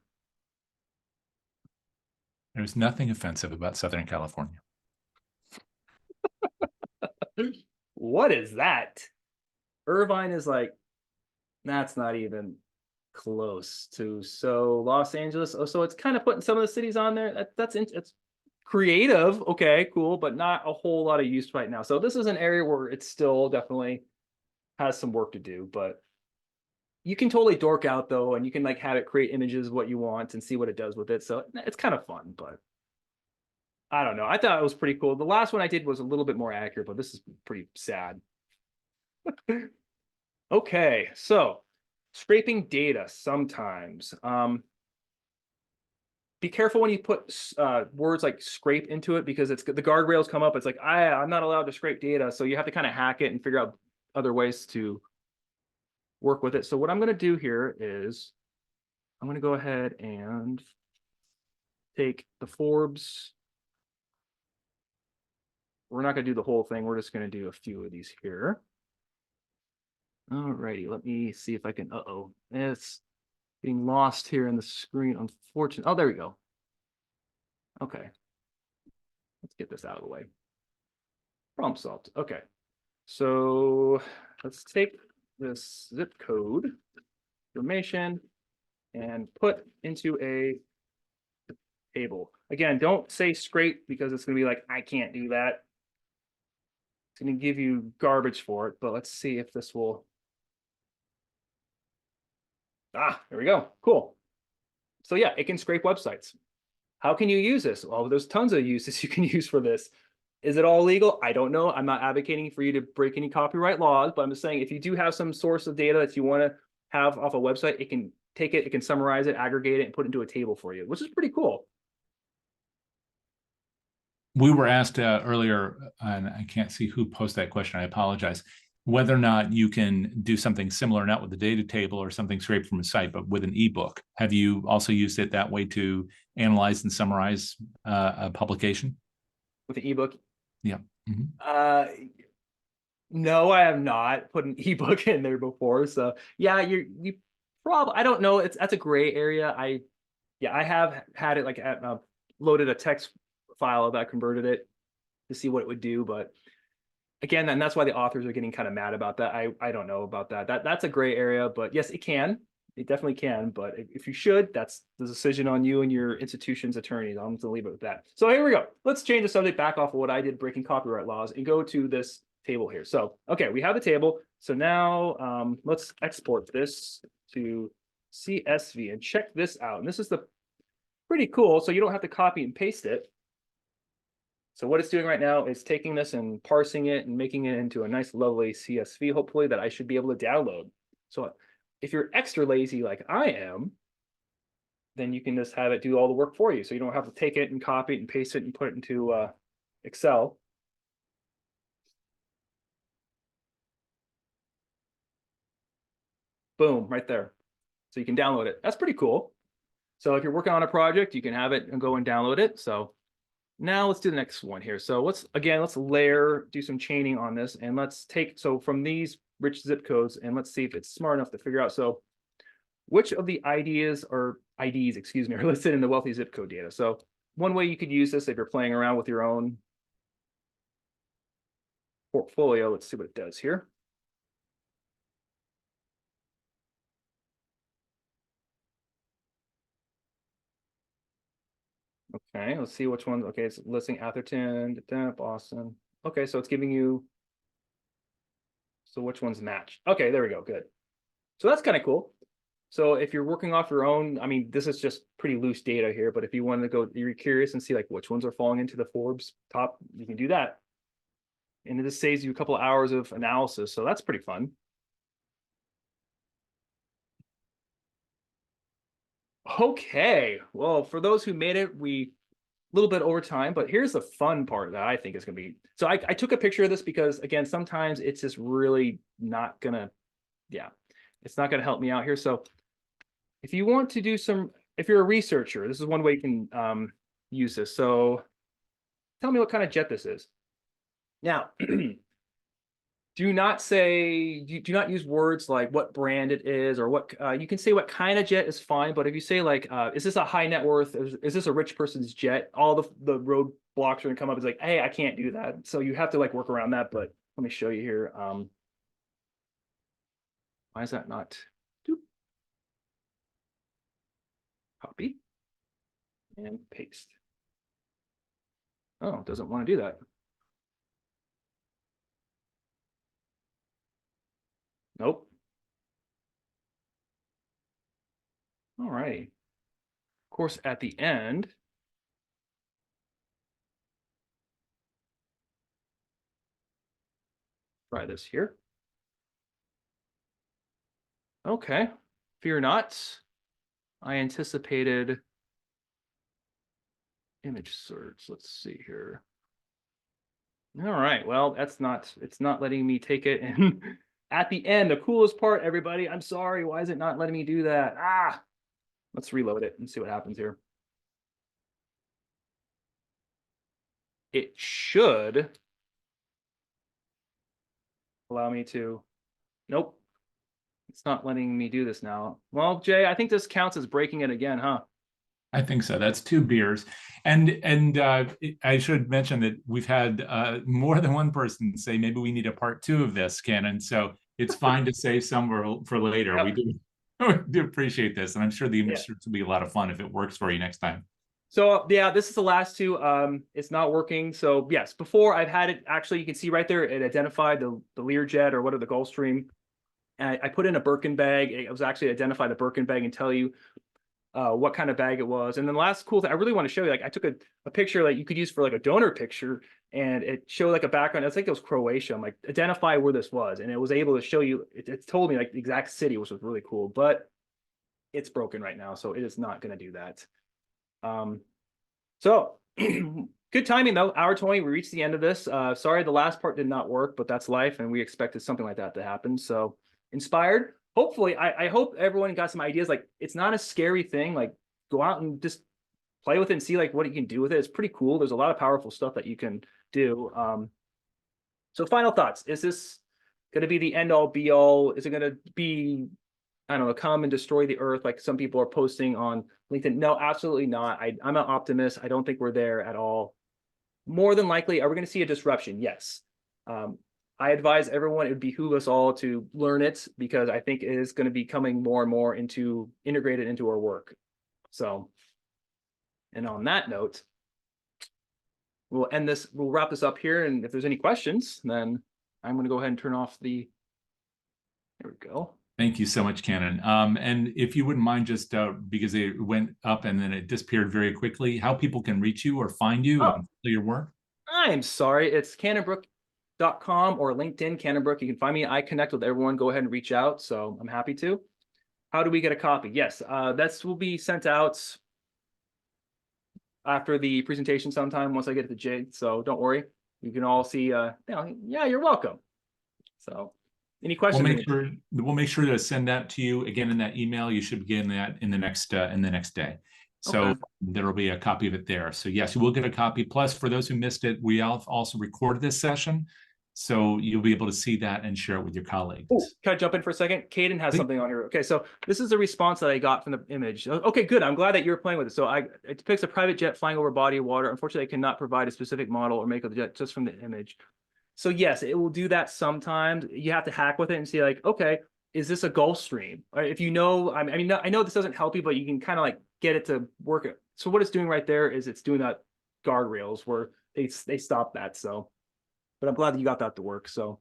There's nothing offensive about Southern California. What is that? Irvine is like, that's not even close to. So Los Angeles. Oh, so it's kind of putting some of the cities on there. It's creative. Okay, cool, but not a whole lot of use right now. So this is an area where it still definitely has some work to do, but you can totally dork out though, and you can like have it create images of what you want and see what it does with it. So it's kind of fun, but I don't know. I thought it was pretty cool. The last one I did was a little bit more accurate, but this is pretty sad. Okay, so scraping data sometimes. Be careful when you put words like scrape into it because it's the guardrails come up. It's like, I'm not allowed to scrape data. So you have to kind of hack it and figure out other ways to work with it. So what I'm going to do here is I'm going to go ahead and take the Forbes. We're not going to do the whole thing. We're just going to do a few of these here. All righty, let me see if I can, it's getting lost here in the screen, unfortunately. Oh, there we go. Okay, let's get this out of the way. Problem solved. Okay, so let's take this zip code information and put into a table. Again, don't say scrape because it's going to be like, I can't do that. It's going to give you garbage for it, but let's see if this will. There we go. Cool. So yeah, it can scrape websites. How can you use this? Well, there's tons of uses you can use for this. Is it all legal? I don't know. I'm not advocating for you to break any copyright laws, but I'm just saying if you do have some source of data that you want to have off a website, it can take it, it can summarize it, aggregate it, and put it into a table for you, which is pretty cool. We were asked earlier, and I can't see who posted that question. I apologize. Whether or not you can do something similar, not with the data table or something scraped from a site, but with an ebook. Have you also used it that way to analyze and summarize a publication? With an ebook? Yeah. Mm-hmm. No, I have not put an ebook in there before. So yeah, you probably, I don't know. That's a gray area. I have had it like loaded a text file that converted it to see what it would do. But again, and that's why the authors are getting kind of mad about that. I don't know about that. That's a gray area, but yes, it can. It definitely can. But if you should, that's the decision on you and your institution's attorneys. I'm going to leave it with that. So here we go. Let's change the subject back off of what I did breaking copyright laws and go to this table here. So, okay, we have the table. So now let's export this to CSV and check this out. And this is the pretty cool. So you don't have to copy and paste it. So what it's doing right now is taking this and parsing it and making it into a nice, lovely CSV, hopefully, that I should be able to download. So if you're extra lazy like I am, then you can just have it do all the work for you. So you don't have to take it and copy it and paste it and put it into Excel. Boom, right there. So you can download it. That's pretty cool. So if you're working on a project, you can have it and go and download it. So now let's do the next one here. So let's layer, do some chaining on this, and let's take, so from these rich zip codes, and let's see if it's smart enough to figure out, so which of the IDs, are listed in the wealthy zip code data. So one way you could use this if you're playing around with your own portfolio, let's see what it does here. Okay, let's see which ones. Okay, it's listing Atherton, Boston. Okay, so it's giving you, so which ones match? Okay, there we go, good. So that's kind of cool. So if you're working off your own, I mean, this is just pretty loose data here, but if you wanted to go, you're curious and see like which ones are falling into the Forbes top, you can do that. And this saves you a couple of hours of analysis. So that's pretty fun. Okay, well, for those who made it, a little bit over time, but here's the fun part that I think is going to be. So I took a picture of this because, again, sometimes it's just really not going to, it's not going to help me out here. So if you want to do some, if you're a researcher, this is one way you can use this. So tell me what kind of jet this is. Now, do not use words like what brand it is or what, you can say what kind of jet is fine, but if you say like, is this a high net worth, is this a rich person's jet? All the roadblocks are gonna come up. It's like, hey, I can't do that. So you have to like work around that, but let me show you here. Why is that not? Copy and paste. Oh, it doesn't want to do that. Nope. All right. Of course, at the end, try this here. Okay. Fear not. I anticipated image search. Let's see here. All right. Well, it's not letting me take it. And at the end, the coolest part, everybody, I'm sorry. Why is it not letting me do that? Let's reload it and see what happens here. It should allow me to, nope. It's not letting me do this now. Well, Jay, I think this counts as breaking it again, huh? I think so. That's 2 beers. And I should mention that we've had more than one person say maybe we need a part 2 of this, Canon. So it's fine to save some for later. Yep. We do appreciate this. And I'm sure the image search will be a lot of fun if it works for you next time. So yeah, this is the last 2. It's not working. So yes, before I've had it, actually, you can see right there, it identified the Learjet or whatever, the Gulfstream. And I put in a Birkin bag. It was actually identify the Birkin bag and tell you what kind of bag it was. And then the last cool thing I really want to show you, like I took a picture like you could use for like a donor picture, and it showed like a background. I think it was Croatia. I'm like, identify where this was. And it was able to show you, it told me like the exact city, which was really cool, but it's broken right now. So it is not going to do that. So good timing though, hour 20, we reached the end of this. Sorry, the last part did not work, but that's life. And we expected something like that to happen. So inspired. Hopefully, I hope everyone got some ideas. Like, it's not a scary thing. Like, go out and just play with it and see like what you can do with it. It's pretty cool. There's a lot of powerful stuff that you can do. So final thoughts. Is this going to be the end all be all? Is it going to be, I don't know, come and destroy the earth like some people are posting on LinkedIn? No, absolutely not. I'm an optimist. I don't think we're there at all. more than likely, are we going to see a disruption? Yes. I advise everyone, it would behoove us all to learn it, because I think it is going to be coming more and more integrated into our work. So, and on that note, we'll wrap this up here. And if there's any questions, then I'm going to go ahead and turn off there we go. Thank you so much, Cannon. And if you wouldn't mind, just because it went up and then it disappeared very quickly, how people can reach you or find you and your work? I'm sorry. It's cannonbrook.com or LinkedIn, Cannonbrook. You can find me. I connect with everyone. Go ahead and reach out. So I'm happy to. How do we get a copy? Yes, that will be sent out after the presentation sometime once I get it to Jade. So don't worry. You can all see, yeah, you're welcome. So any questions? We'll make sure to send that to you again in that email. You should be getting that in the next day. So there will be a copy of it there. So yes, you will get a copy. Plus, for those who missed it, we also recorded this session. So you'll be able to see that and share it with your colleagues. Ooh, can I jump in for a second? Caden has something on here. Okay, so this is the response that I got from the image. Okay, good. I'm glad that you're playing with it. So it depicts a private jet flying over a body of water. Unfortunately, I cannot provide a specific model or make of the jet just from the image. So yes, it will do that sometimes. You have to hack with it and see like, okay, is this a Gulf Stream? Or if you know, I mean, I know this doesn't help you, but you can kind of like get it to work it. So what it's doing right there is it's doing that guardrails where they stop that. So, but I'm glad that you got that to work. So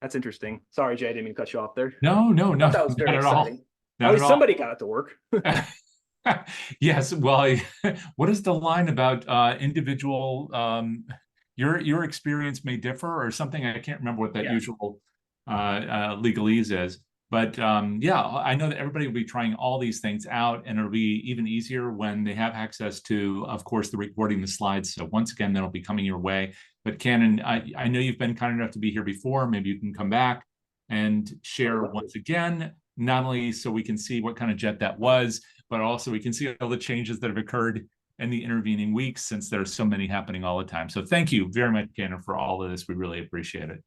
that's interesting. Sorry, Jay, I didn't mean to cut you off there. No, that was very exciting. At least somebody got it to work. Yes. Well, what is the line about individual? Your experience may differ or something. I can't remember what that usual legalese is. But yeah, I know that everybody will be trying all these things out, and it'll be even easier when they have access to, of course, the recording the slides. So once again, that'll be coming your way. But Cannon, I know you've been kind enough to be here before. Maybe you can come back and share once again, not only so we can see what kind of jet that was, but also we can see all the changes that have occurred in the intervening weeks, since there's so many happening all the time. So thank you very much, Cannon, for all of this. We really appreciate it.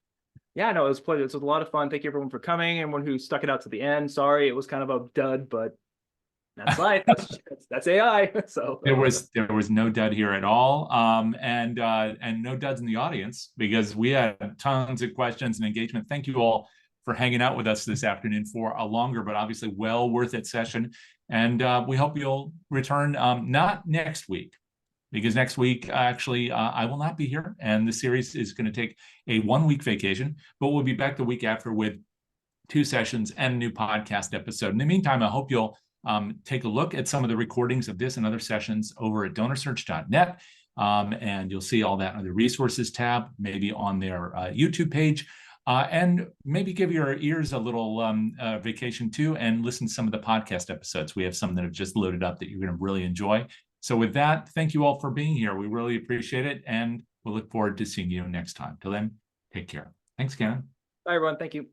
Yeah, no, it was a pleasure. It was a lot of fun. Thank you everyone for coming. Everyone who stuck it out to the end. Sorry, it was kind of a dud, but that's life. That's AI. So there was no dud here at all, and no duds in the audience, because we had tons of questions and engagement. Thank you all for hanging out with us this afternoon for a longer but obviously well worth it session. And we hope you'll return, not next week, because next week, actually, I will not be here, and the series is going to take a 1-week vacation, but we'll be back the week after with 2 sessions and a new podcast episode. In the meantime, I hope you'll take a look at some of the recordings of this and other sessions over at DonorSearch.net, and you'll see all that under the resources tab, maybe on their YouTube page, and maybe give your ears a little vacation too, and listen to some of the podcast episodes. We have some that have just loaded up that you're going to really enjoy. So with that, thank you all for being here. We really appreciate it, and we'll look forward to seeing you next time. Till then, take care. Thanks, Cannon. Bye, everyone. Thank you.